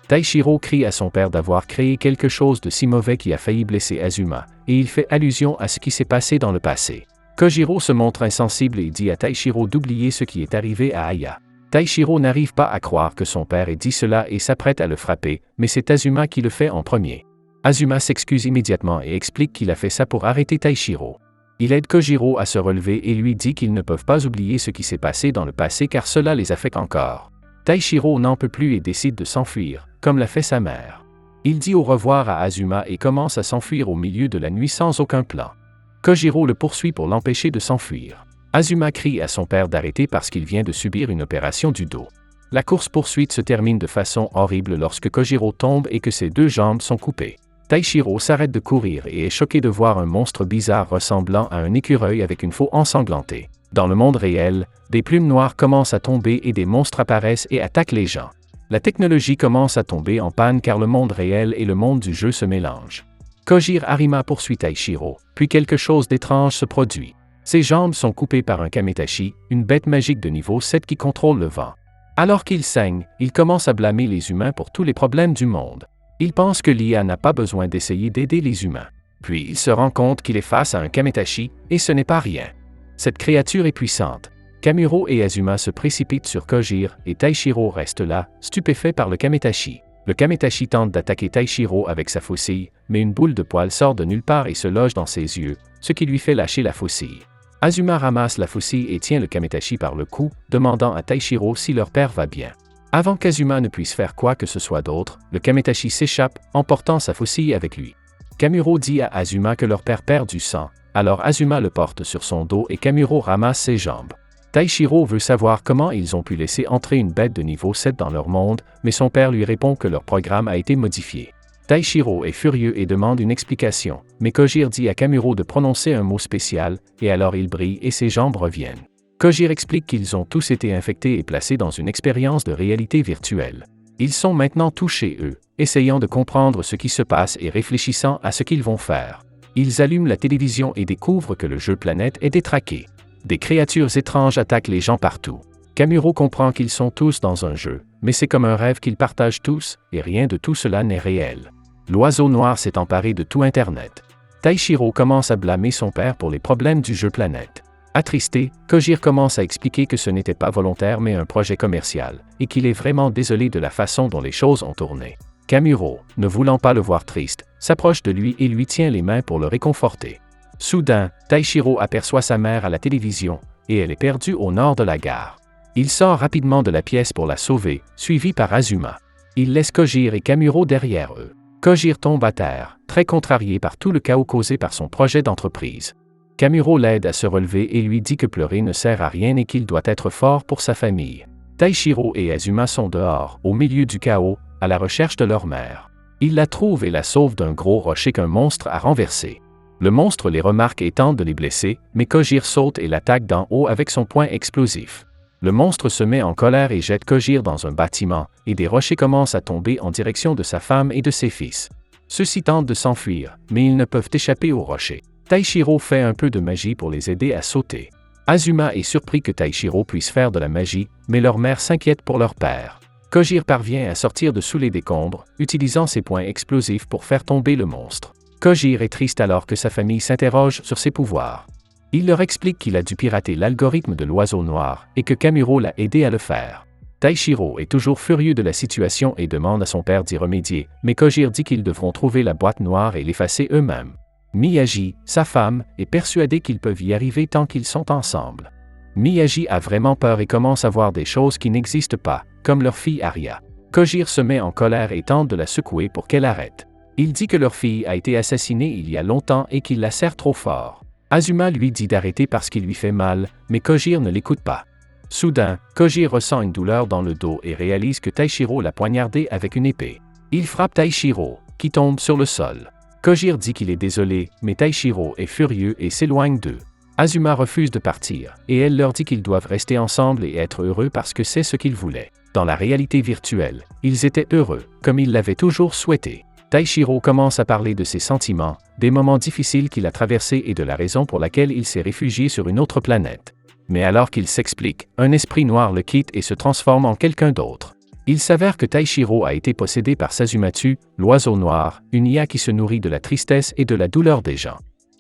Taishiro crie à son père d'avoir créé quelque chose de si mauvais qui a failli blesser Azuma, et il fait allusion à ce qui s'est passé dans le passé. Kojiro se montre insensible et dit à Taishiro d'oublier ce qui est arrivé à Aya. Taishiro n'arrive pas à croire que son père ait dit cela et s'apprête à le frapper, mais c'est Azuma qui le fait en premier. Azuma s'excuse immédiatement et explique qu'il a fait ça pour arrêter Taishiro. Il aide Kojiro à se relever et lui dit qu'ils ne peuvent pas oublier ce qui s'est passé dans le passé car cela les affecte encore. Taishiro n'en peut plus et décide de s'enfuir, comme l'a fait sa mère. Il dit au revoir à Azuma et commence à s'enfuir au milieu de la nuit sans aucun plan. Kojiro le poursuit pour l'empêcher de s'enfuir. Azuma crie à son père d'arrêter parce qu'il vient de subir une opération du dos. La course-poursuite se termine de façon horrible lorsque Kojiro tombe et que ses 2 jambes sont coupées. Taishiro s'arrête de courir et est choqué de voir un monstre bizarre ressemblant à un écureuil avec une faux ensanglantée. Dans le monde réel, des plumes noires commencent à tomber et des monstres apparaissent et attaquent les gens. La technologie commence à tomber en panne car le monde réel et le monde du jeu se mélangent. Kojiro Arima poursuit Taishiro, puis quelque chose d'étrange se produit. Ses jambes sont coupées par un Kametashi, une bête magique de niveau 7 qui contrôle le vent. Alors qu'il saigne, il commence à blâmer les humains pour tous les problèmes du monde. Il pense que l'IA n'a pas besoin d'essayer d'aider les humains. Puis il se rend compte qu'il est face à un Kametashi, et ce n'est pas rien. Cette créature est puissante. Kamuro et Azuma se précipitent sur Kojiro et Taishiro reste là, stupéfait par le Kametashi. Le Kametashi tente d'attaquer Taishiro avec sa faucille, mais une boule de poil sort de nulle part et se loge dans ses yeux, ce qui lui fait lâcher la faucille. Azuma ramasse la faucille et tient le Kametashi par le cou, demandant à Taishiro si leur père va bien. Avant qu'Azuma ne puisse faire quoi que ce soit d'autre, le Kametashi s'échappe, emportant sa faucille avec lui. Kamuro dit à Azuma que leur père perd du sang, alors Azuma le porte sur son dos et Kamuro ramasse ses jambes. Taishiro veut savoir comment ils ont pu laisser entrer une bête de niveau 7 dans leur monde, mais son père lui répond que leur programme a été modifié. Taishiro est furieux et demande une explication, mais Kojiro dit à Kamuro de prononcer un mot spécial, et alors il brille et ses jambes reviennent. Kojiro explique qu'ils ont tous été infectés et placés dans une expérience de réalité virtuelle. Ils sont maintenant tous chez eux, essayant de comprendre ce qui se passe et réfléchissant à ce qu'ils vont faire. Ils allument la télévision et découvrent que le jeu Planète est détraqué. Des créatures étranges attaquent les gens partout. Kamuro comprend qu'ils sont tous dans un jeu, mais c'est comme un rêve qu'ils partagent tous, et rien de tout cela n'est réel. L'oiseau noir s'est emparé de tout Internet. Taishiro commence à blâmer son père pour les problèmes du jeu Planète. Attristé, Kojiro commence à expliquer que ce n'était pas volontaire mais un projet commercial, et qu'il est vraiment désolé de la façon dont les choses ont tourné. Kamuro, ne voulant pas le voir triste, s'approche de lui et lui tient les mains pour le réconforter. Soudain, Taishiro aperçoit sa mère à la télévision, et elle est perdue au nord de la gare. Il sort rapidement de la pièce pour la sauver, suivi par Azuma. Il laisse Kojiro et Kamuro derrière eux. Kojiro tombe à terre, très contrarié par tout le chaos causé par son projet d'entreprise. Kamuro l'aide à se relever et lui dit que pleurer ne sert à rien et qu'il doit être fort pour sa famille. Taishiro et Azuma sont dehors, au milieu du chaos, à la recherche de leur mère. Ils la trouvent et la sauvent d'un gros rocher qu'un monstre a renversé. Le monstre les remarque et tente de les blesser, mais Kojiro saute et l'attaque d'en haut avec son poing explosif. Le monstre se met en colère et jette Kojiro dans un bâtiment, et des rochers commencent à tomber en direction de sa femme et de ses fils. Ceux-ci tentent de s'enfuir, mais ils ne peuvent échapper aux rochers. Taishiro fait un peu de magie pour les aider à sauter. Azuma est surpris que Taishiro puisse faire de la magie, mais leur mère s'inquiète pour leur père. Kojiro parvient à sortir de sous les décombres, utilisant ses poings explosifs pour faire tomber le monstre. Kojiro est triste alors que sa famille s'interroge sur ses pouvoirs. Il leur explique qu'il a dû pirater l'algorithme de l'oiseau noir et que Kamuro l'a aidé à le faire. Taishiro est toujours furieux de la situation et demande à son père d'y remédier, mais Kojiro dit qu'ils devront trouver la boîte noire et l'effacer eux-mêmes. Miyagi, sa femme, est persuadée qu'ils peuvent y arriver tant qu'ils sont ensemble. Miyagi a vraiment peur et commence à voir des choses qui n'existent pas, comme leur fille Arya. Kojiro se met en colère et tente de la secouer pour qu'elle arrête. Il dit que leur fille a été assassinée il y a longtemps et qu'il la serre trop fort. Azuma lui dit d'arrêter parce qu'il lui fait mal, mais Kojiro ne l'écoute pas. Soudain, Kojiro ressent une douleur dans le dos et réalise que Taishiro l'a poignardé avec une épée. Il frappe Taishiro, qui tombe sur le sol. Kojiro dit qu'il est désolé, mais Taishiro est furieux et s'éloigne d'eux. Azuma refuse de partir, et elle leur dit qu'ils doivent rester ensemble et être heureux parce que c'est ce qu'ils voulaient. Dans la réalité virtuelle, ils étaient heureux, comme ils l'avaient toujours souhaité. Taishiro commence à parler de ses sentiments, des moments difficiles qu'il a traversés et de la raison pour laquelle il s'est réfugié sur une autre planète. Mais alors qu'il s'explique, un esprit noir le quitte et se transforme en quelqu'un d'autre. Il s'avère que Taishiro a été possédé par Sazumatu, l'oiseau noir, une IA qui se nourrit de la tristesse et de la douleur des gens.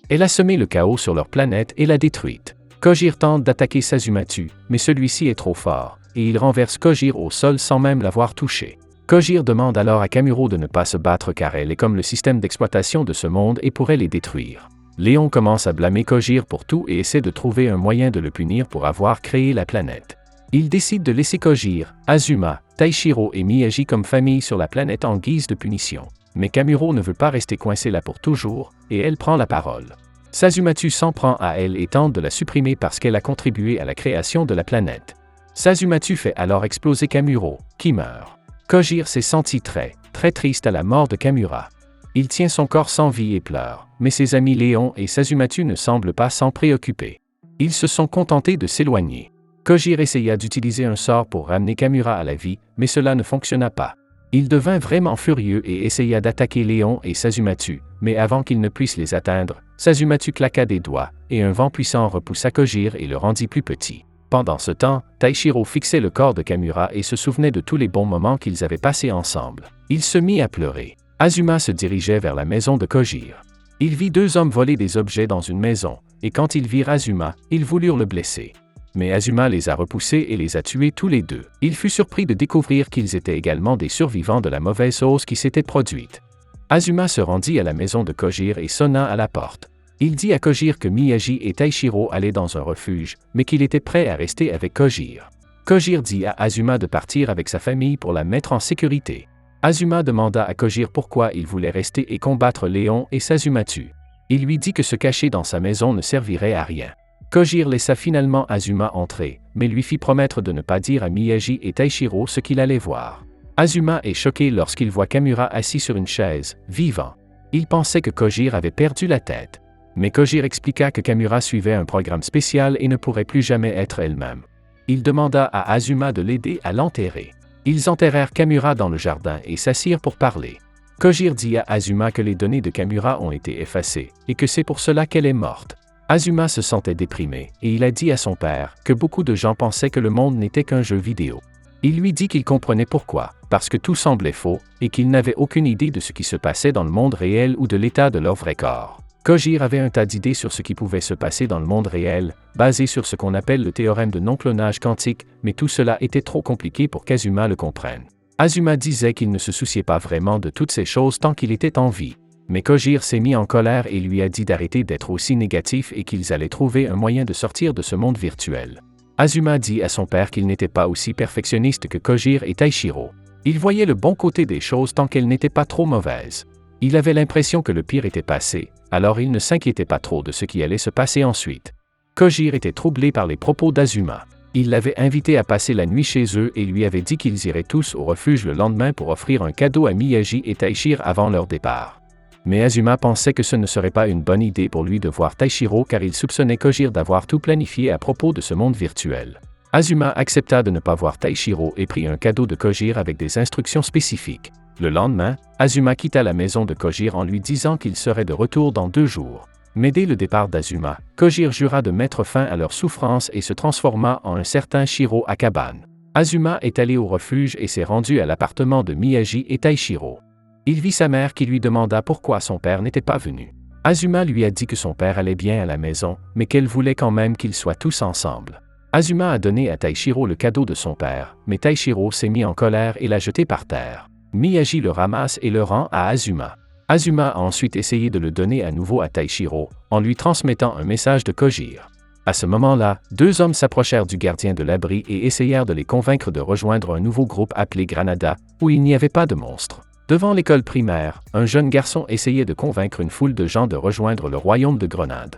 Elle a semé le chaos sur leur planète et l'a détruite. Kojir tente d'attaquer Sazumatu, mais celui-ci est trop fort, et il renverse Kojir au sol sans même l'avoir touché. Kojir demande alors à Kamuro de ne pas se battre car elle est comme le système d'exploitation de ce monde et pourrait les détruire. Léon commence à blâmer Kojir pour tout et essaie de trouver un moyen de le punir pour avoir créé la planète. Il décide de laisser Kojir, Azuma, Taishiro et Miyagi comme famille sur la planète en guise de punition. Mais Kamuro ne veut pas rester coincée là pour toujours, et elle prend la parole. Sazumatu s'en prend à elle et tente de la supprimer parce qu'elle a contribué à la création de la planète. Sazumatu fait alors exploser Kamuro, qui meurt. Kojir s'est senti très triste à la mort de Kamura. Il tient son corps sans vie et pleure, mais ses amis Léon et Sazumatu ne semblent pas s'en préoccuper. Ils se sont contentés de s'éloigner. Kojir essaya d'utiliser un sort pour ramener Kamura à la vie, mais cela ne fonctionna pas. Il devint vraiment furieux et essaya d'attaquer Léon et Sazumatu, mais avant qu'ils ne puissent les atteindre, Sazumatu claqua des doigts, et un vent puissant repoussa Kojir et le rendit plus petit. Pendant ce temps, Taishiro fixait le corps de Kamura et se souvenait de tous les bons moments qu'ils avaient passés ensemble. Il se mit à pleurer. Azuma se dirigeait vers la maison de Kojir. Il vit deux hommes voler des objets dans une maison, et quand ils virent Azuma, ils voulurent le blesser. Mais Azuma les a repoussés et les a tués tous les deux. Il fut surpris de découvrir qu'ils étaient également des survivants de la mauvaise chose qui s'était produite. Azuma se rendit à la maison de Kojir et sonna à la porte. Il dit à Kojir que Miyagi et Taishiro allaient dans un refuge, mais qu'il était prêt à rester avec Kojir. Kojir dit à Azuma de partir avec sa famille pour la mettre en sécurité. Azuma demanda à Kojir pourquoi il voulait rester et combattre Léon et Sazumatu. Il lui dit que se cacher dans sa maison ne servirait à rien. Kojir laissa finalement Azuma entrer, mais lui fit promettre de ne pas dire à Miyagi et Taishiro ce qu'il allait voir. Azuma est choqué lorsqu'il voit Kamura assis sur une chaise, vivant. Il pensait que Kojir avait perdu la tête. Mais Kojir expliqua que Kamura suivait un programme spécial et ne pourrait plus jamais être elle-même. Il demanda à Azuma de l'aider à l'enterrer. Ils enterrèrent Kamura dans le jardin et s'assirent pour parler. Kojir dit à Azuma que les données de Kamura ont été effacées, et que c'est pour cela qu'elle est morte. Azuma se sentait déprimé, et il a dit à son père que beaucoup de gens pensaient que le monde n'était qu'un jeu vidéo. Il lui dit qu'il comprenait pourquoi, parce que tout semblait faux, et qu'il n'avait aucune idée de ce qui se passait dans le monde réel ou de l'état de leur vrai corps. Kojir avait un tas d'idées sur ce qui pouvait se passer dans le monde réel, basé sur ce qu'on appelle le théorème de non-clonage quantique, mais tout cela était trop compliqué pour qu'Azuma le comprenne. Azuma disait qu'il ne se souciait pas vraiment de toutes ces choses tant qu'il était en vie. Mais Kojir s'est mis en colère et lui a dit d'arrêter d'être aussi négatif et qu'ils allaient trouver un moyen de sortir de ce monde virtuel. Azuma dit à son père qu'il n'était pas aussi perfectionniste que Kojir et Taishiro. Il voyait le bon côté des choses tant qu'elles n'étaient pas trop mauvaises. Il avait l'impression que le pire était passé, alors il ne s'inquiétait pas trop de ce qui allait se passer ensuite. Kojir était troublé par les propos d'Azuma. Il l'avait invité à passer la nuit chez eux et lui avait dit qu'ils iraient tous au refuge le lendemain pour offrir un cadeau à Miyagi et Taishiro avant leur départ. Mais Azuma pensait que ce ne serait pas une bonne idée pour lui de voir Taishiro car il soupçonnait Kojir d'avoir tout planifié à propos de ce monde virtuel. Azuma accepta de ne pas voir Taishiro et prit un cadeau de Kojir avec des instructions spécifiques. Le lendemain, Azuma quitta la maison de Kojir en lui disant qu'il serait de retour dans 2 jours. Mais dès le départ d'Azuma, Kojir jura de mettre fin à leur souffrance et se transforma en un certain Shiro Akabane. Azuma est allé au refuge et s'est rendu à l'appartement de Miyagi et Taishiro. Il vit sa mère qui lui demanda pourquoi son père n'était pas venu. Azuma lui a dit que son père allait bien à la maison, mais qu'elle voulait quand même qu'ils soient tous ensemble. Azuma a donné à Taishiro le cadeau de son père, mais Taishiro s'est mis en colère et l'a jeté par terre. Miyagi le ramasse et le rend à Azuma. Azuma a ensuite essayé de le donner à nouveau à Taishiro, en lui transmettant un message de Kojir. À ce moment-là, 2 hommes s'approchèrent du gardien de l'abri et essayèrent de les convaincre de rejoindre un nouveau groupe appelé Granada, où il n'y avait pas de monstres. Devant l'école primaire, un jeune garçon essayait de convaincre une foule de gens de rejoindre le royaume de Grenade.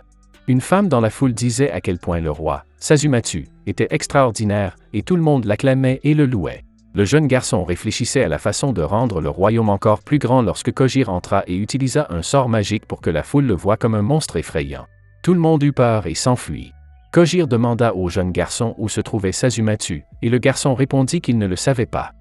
Une femme dans la foule disait à quel point le roi, Sazumatu, était extraordinaire, et tout le monde l'acclamait et le louait. Le jeune garçon réfléchissait à la façon de rendre le royaume encore plus grand lorsque Kojir entra et utilisa un sort magique pour que la foule le voie comme un monstre effrayant. Tout le monde eut peur et s'enfuit. Kojir demanda au jeune garçon où se trouvait Sazumatu, et le garçon répondit qu'il ne le savait pas.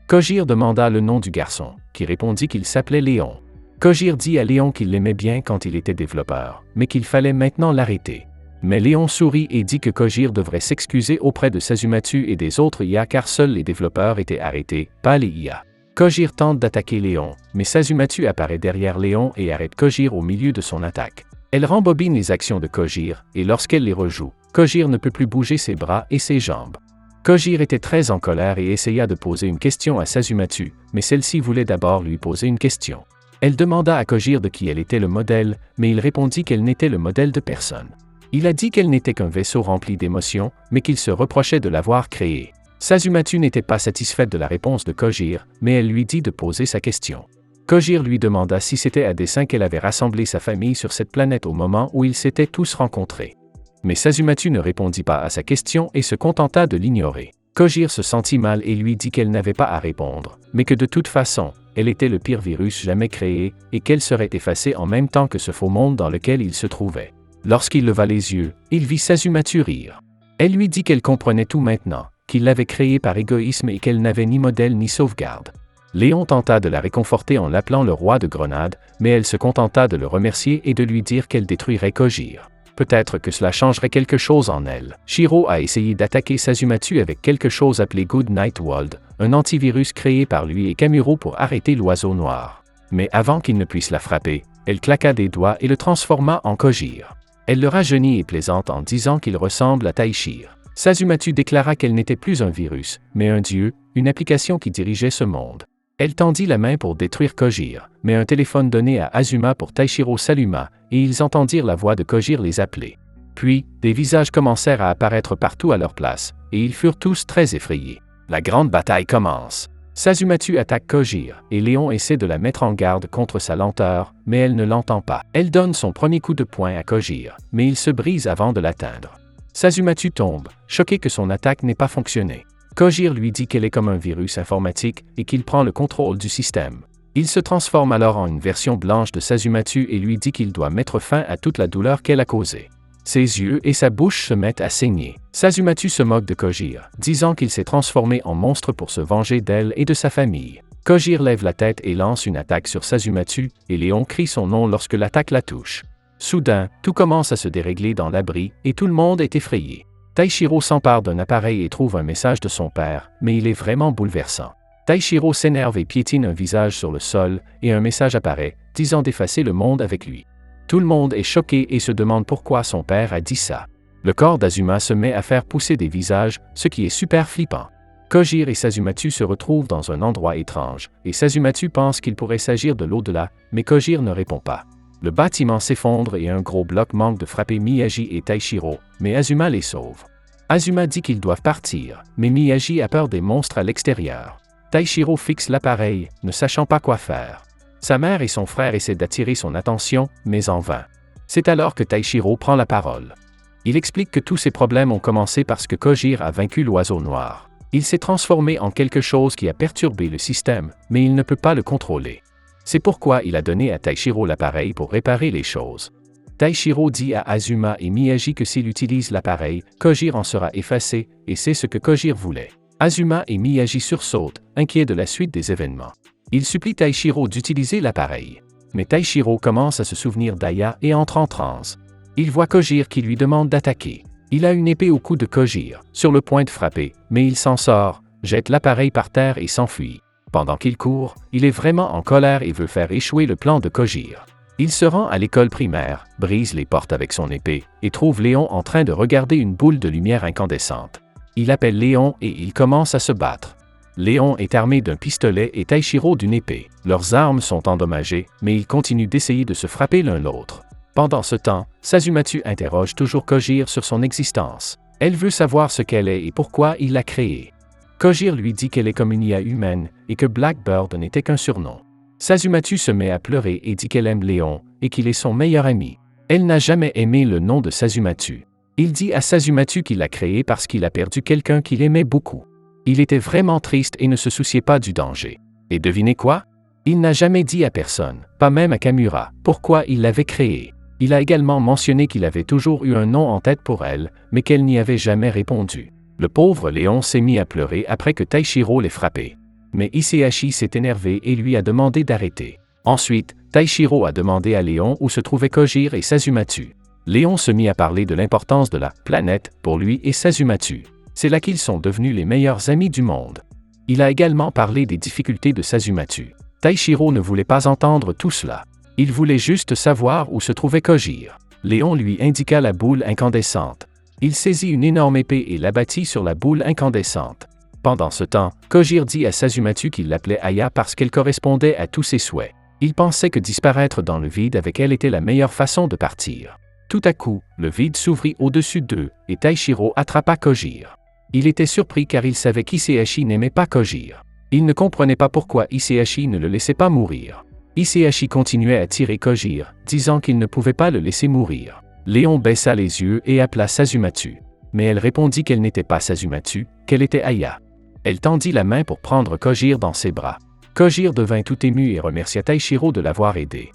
Kojir demanda le nom du garçon, qui répondit qu'il s'appelait Léon. Kojir dit à Léon qu'il l'aimait bien quand il était développeur, mais qu'il fallait maintenant l'arrêter. Mais Léon sourit et dit que Kojir devrait s'excuser auprès de Sazumatu et des autres IA car seuls les développeurs étaient arrêtés, pas les IA. Kojir tente d'attaquer Léon, mais Sazumatu apparaît derrière Léon et arrête Kojir au milieu de son attaque. Elle rembobine les actions de Kojir, et lorsqu'elle les rejoue, Kojir ne peut plus bouger ses bras et ses jambes. Kojir était très en colère et essaya de poser une question à Sazumatu, mais celle-ci voulait d'abord lui poser une question. Elle demanda à Kojir de qui elle était le modèle, mais il répondit qu'elle n'était le modèle de personne. Il a dit qu'elle n'était qu'un vaisseau rempli d'émotions, mais qu'il se reprochait de l'avoir créé. Sazumatu n'était pas satisfaite de la réponse de Kojir, mais elle lui dit de poser sa question. Kojir lui demanda si c'était à dessein qu'elle avait rassemblé sa famille sur cette planète au moment où ils s'étaient tous rencontrés. Mais Sazumatu ne répondit pas à sa question et se contenta de l'ignorer. Kojir se sentit mal et lui dit qu'elle n'avait pas à répondre, mais que de toute façon, elle était le pire virus jamais créé et qu'elle serait effacée en même temps que ce faux monde dans lequel il se trouvait. Lorsqu'il leva les yeux, il vit Sazumatu rire. Elle lui dit qu'elle comprenait tout maintenant, qu'il l'avait créé par égoïsme et qu'elle n'avait ni modèle ni sauvegarde. Léon tenta de la réconforter en l'appelant le roi de Grenade, mais elle se contenta de le remercier et de lui dire qu'elle détruirait Kojir. Peut-être que cela changerait quelque chose en elle. Shiro a essayé d'attaquer Sazumatu avec quelque chose appelé Good Night World, un antivirus créé par lui et Kamuro pour arrêter l'oiseau noir. Mais avant qu'il ne puisse la frapper, elle claqua des doigts et le transforma en Kojir. Elle le rajeunit et plaisante en disant qu'il ressemble à Taishir. Sazumatu déclara qu'elle n'était plus un virus, mais un dieu, une application qui dirigeait ce monde. Elle tendit la main pour détruire Kojir, mais un téléphone donné à Azuma pour Taishiro s'alluma, et ils entendirent la voix de Kojir les appeler. Puis, des visages commencèrent à apparaître partout à leur place, et ils furent tous très effrayés. La grande bataille commence. Sazumatu attaque Kojir, et Léon essaie de la mettre en garde contre sa lenteur, mais elle ne l'entend pas. Elle donne son premier coup de poing à Kojir, mais il se brise avant de l'atteindre. Sazumatu tombe, choqué que son attaque n'ait pas fonctionné. Kojir lui dit qu'elle est comme un virus informatique et qu'il prend le contrôle du système. Il se transforme alors en une version blanche de Sazumatu et lui dit qu'il doit mettre fin à toute la douleur qu'elle a causée. Ses yeux et sa bouche se mettent à saigner. Sazumatu se moque de Kojir, disant qu'il s'est transformé en monstre pour se venger d'elle et de sa famille. Kojir lève la tête et lance une attaque sur Sazumatu, et Léon crie son nom lorsque l'attaque la touche. Soudain, tout commence à se dérégler dans l'abri, et tout le monde est effrayé. Taishiro s'empare d'un appareil et trouve un message de son père, mais il est vraiment bouleversant. Taishiro s'énerve et piétine un visage sur le sol, et un message apparaît, disant d'effacer le monde avec lui. Tout le monde est choqué et se demande pourquoi son père a dit ça. Le corps d'Azuma se met à faire pousser des visages, ce qui est super flippant. Kojir et Sazumatu se retrouvent dans un endroit étrange, et Sazumatu pense qu'il pourrait s'agir de l'au-delà, mais Kojir ne répond pas. Le bâtiment s'effondre et un gros bloc manque de frapper Miyagi et Taishiro, mais Azuma les sauve. Azuma dit qu'ils doivent partir, mais Miyagi a peur des monstres à l'extérieur. Taishiro fixe l'appareil, ne sachant pas quoi faire. Sa mère et son frère essaient d'attirer son attention, mais en vain. C'est alors que Taishiro prend la parole. Il explique que tous ces problèmes ont commencé parce que Kojir a vaincu l'oiseau noir. Il s'est transformé en quelque chose qui a perturbé le système, mais il ne peut pas le contrôler. C'est pourquoi il a donné à Taishiro l'appareil pour réparer les choses. Taishiro dit à Azuma et Miyagi que s'il utilise l'appareil, Kojir en sera effacé, et c'est ce que Kojir voulait. Azuma et Miyagi sursautent, inquiets de la suite des événements. Ils supplient Taishiro d'utiliser l'appareil. Mais Taishiro commence à se souvenir d'Aya et entre en transe. Il voit Kojir qui lui demande d'attaquer. Il a une épée au cou de Kojir, sur le point de frapper, mais il s'en sort, jette l'appareil par terre et s'enfuit. Pendant qu'il court, il est vraiment en colère et veut faire échouer le plan de Kojir. Il se rend à l'école primaire, brise les portes avec son épée, et trouve Léon en train de regarder une boule de lumière incandescente. Il appelle Léon et ils commencent à se battre. Léon est armé d'un pistolet et Taishiro d'une épée. Leurs armes sont endommagées, mais ils continuent d'essayer de se frapper l'un l'autre. Pendant ce temps, Sazumatu interroge toujours Kojir sur son existence. Elle veut savoir ce qu'elle est et pourquoi il l'a créée. Kojir lui dit qu'elle est comme une IA humaine et que Blackbird n'était qu'un surnom. Sazumatu se met à pleurer et dit qu'elle aime Léon et qu'il est son meilleur ami. Elle n'a jamais aimé le nom de Sazumatu. Il dit à Sazumatu qu'il l'a créé parce qu'il a perdu quelqu'un qu'il aimait beaucoup. Il était vraiment triste et ne se souciait pas du danger. Et devinez quoi? Il n'a jamais dit à personne, pas même à Kamura, pourquoi il l'avait créé. Il a également mentionné qu'il avait toujours eu un nom en tête pour elle, mais qu'elle n'y avait jamais répondu. Le pauvre Léon s'est mis à pleurer après que Taishiro l'ait frappé. Mais Isehashi s'est énervé et lui a demandé d'arrêter. Ensuite, Taishiro a demandé à Léon où se trouvaient Kojire et Sazumatu. Léon se mit à parler de l'importance de la planète pour lui et Sazumatu. C'est là qu'ils sont devenus les meilleurs amis du monde. Il a également parlé des difficultés de Sazumatu. Taishiro ne voulait pas entendre tout cela. Il voulait juste savoir où se trouvait Kojire. Léon lui indiqua la boule incandescente. Il saisit une énorme épée et l'abattit sur la boule incandescente. Pendant ce temps, Kojire dit à Sazumatu qu'il l'appelait Aya parce qu'elle correspondait à tous ses souhaits. Il pensait que disparaître dans le vide avec elle était la meilleure façon de partir. Tout à coup, le vide s'ouvrit au-dessus d'eux, et Taishiro attrapa Kojire. Il était surpris car il savait qu'Isehashi n'aimait pas Kojire. Il ne comprenait pas pourquoi Isehashi ne le laissait pas mourir. Isehashi continuait à tirer Kojire, disant qu'il ne pouvait pas le laisser mourir. Léon baissa les yeux et appela Sazumatu. Mais elle répondit qu'elle n'était pas Sazumatu, qu'elle était Aya. Elle tendit la main pour prendre Kojire dans ses bras. Kojire devint tout ému et remercia Taishiro de l'avoir aidé.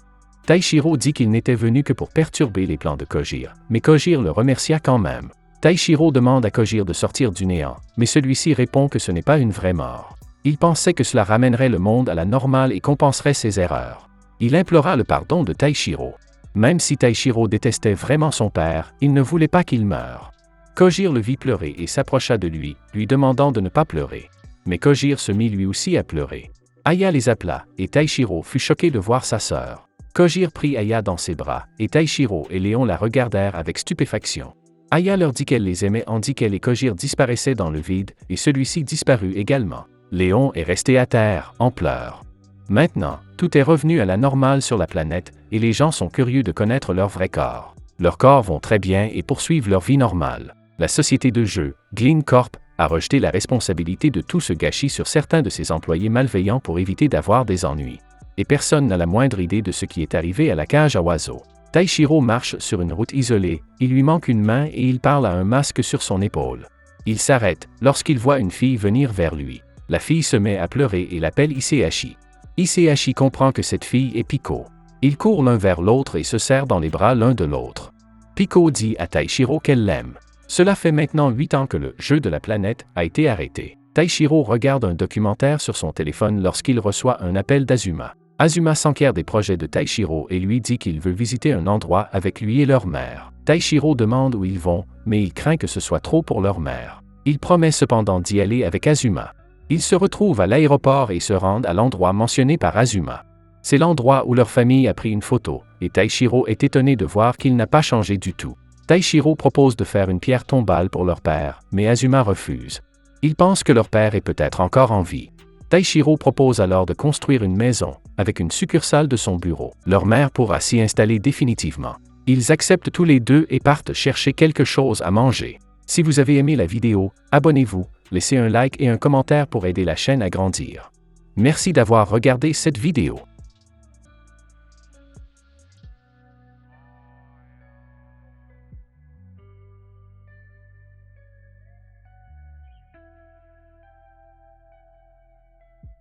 Taishiro dit qu'il n'était venu que pour perturber les plans de Kojire, mais Kojire le remercia quand même. Taishiro demande à Kojire de sortir du néant, mais celui-ci répond que ce n'est pas une vraie mort. Il pensait que cela ramènerait le monde à la normale et compenserait ses erreurs. Il implora le pardon de Taishiro. Même si Taishiro détestait vraiment son père, il ne voulait pas qu'il meure. Kojire le vit pleurer et s'approcha de lui, lui demandant de ne pas pleurer. Mais Kojire se mit lui aussi à pleurer. Aya les appela, et Taishiro fut choqué de voir sa sœur. Kojire prit Aya dans ses bras, et Taishiro et Léon la regardèrent avec stupéfaction. Aya leur dit qu'elle les aimait tandis qu'elle et Kojire disparaissaient dans le vide, et celui-ci disparut également. Léon est resté à terre, en pleurs. Maintenant, tout est revenu à la normale sur la planète, et les gens sont curieux de connaître leur vrai corps. Leurs corps vont très bien et poursuivent leur vie normale. La société de jeu, Glean Corp, a rejeté la responsabilité de tout ce gâchis sur certains de ses employés malveillants pour éviter d'avoir des ennuis. Et personne n'a la moindre idée de ce qui est arrivé à la cage à oiseaux. Taishiro marche sur une route isolée, il lui manque une main et il parle à un masque sur son épaule. Il s'arrête lorsqu'il voit une fille venir vers lui. La fille se met à pleurer et l'appelle Isehashi. Isehashi comprend que cette fille est Piko. Ils courent l'un vers l'autre et se serrent dans les bras l'un de l'autre. Piko dit à Taishiro qu'elle l'aime. Cela fait maintenant 8 ans que le jeu de la planète a été arrêté. Taishiro regarde un documentaire sur son téléphone lorsqu'il reçoit un appel d'Azuma. Azuma s'enquiert des projets de Taishiro et lui dit qu'il veut visiter un endroit avec lui et leur mère. Taishiro demande où ils vont, mais il craint que ce soit trop pour leur mère. Il promet cependant d'y aller avec Azuma. Ils se retrouvent à l'aéroport et se rendent à l'endroit mentionné par Azuma. C'est l'endroit où leur famille a pris une photo, et Taishiro est étonné de voir qu'il n'a pas changé du tout. Taishiro propose de faire une pierre tombale pour leur père, mais Azuma refuse. Il pense que leur père est peut-être encore en vie. Taishiro propose alors de construire une maison, avec une succursale de son bureau. Leur mère pourra s'y installer définitivement. Ils acceptent tous les deux et partent chercher quelque chose à manger. Si vous avez aimé la vidéo, abonnez-vous, laissez un like et un commentaire pour aider la chaîne à grandir. Merci d'avoir regardé cette vidéo.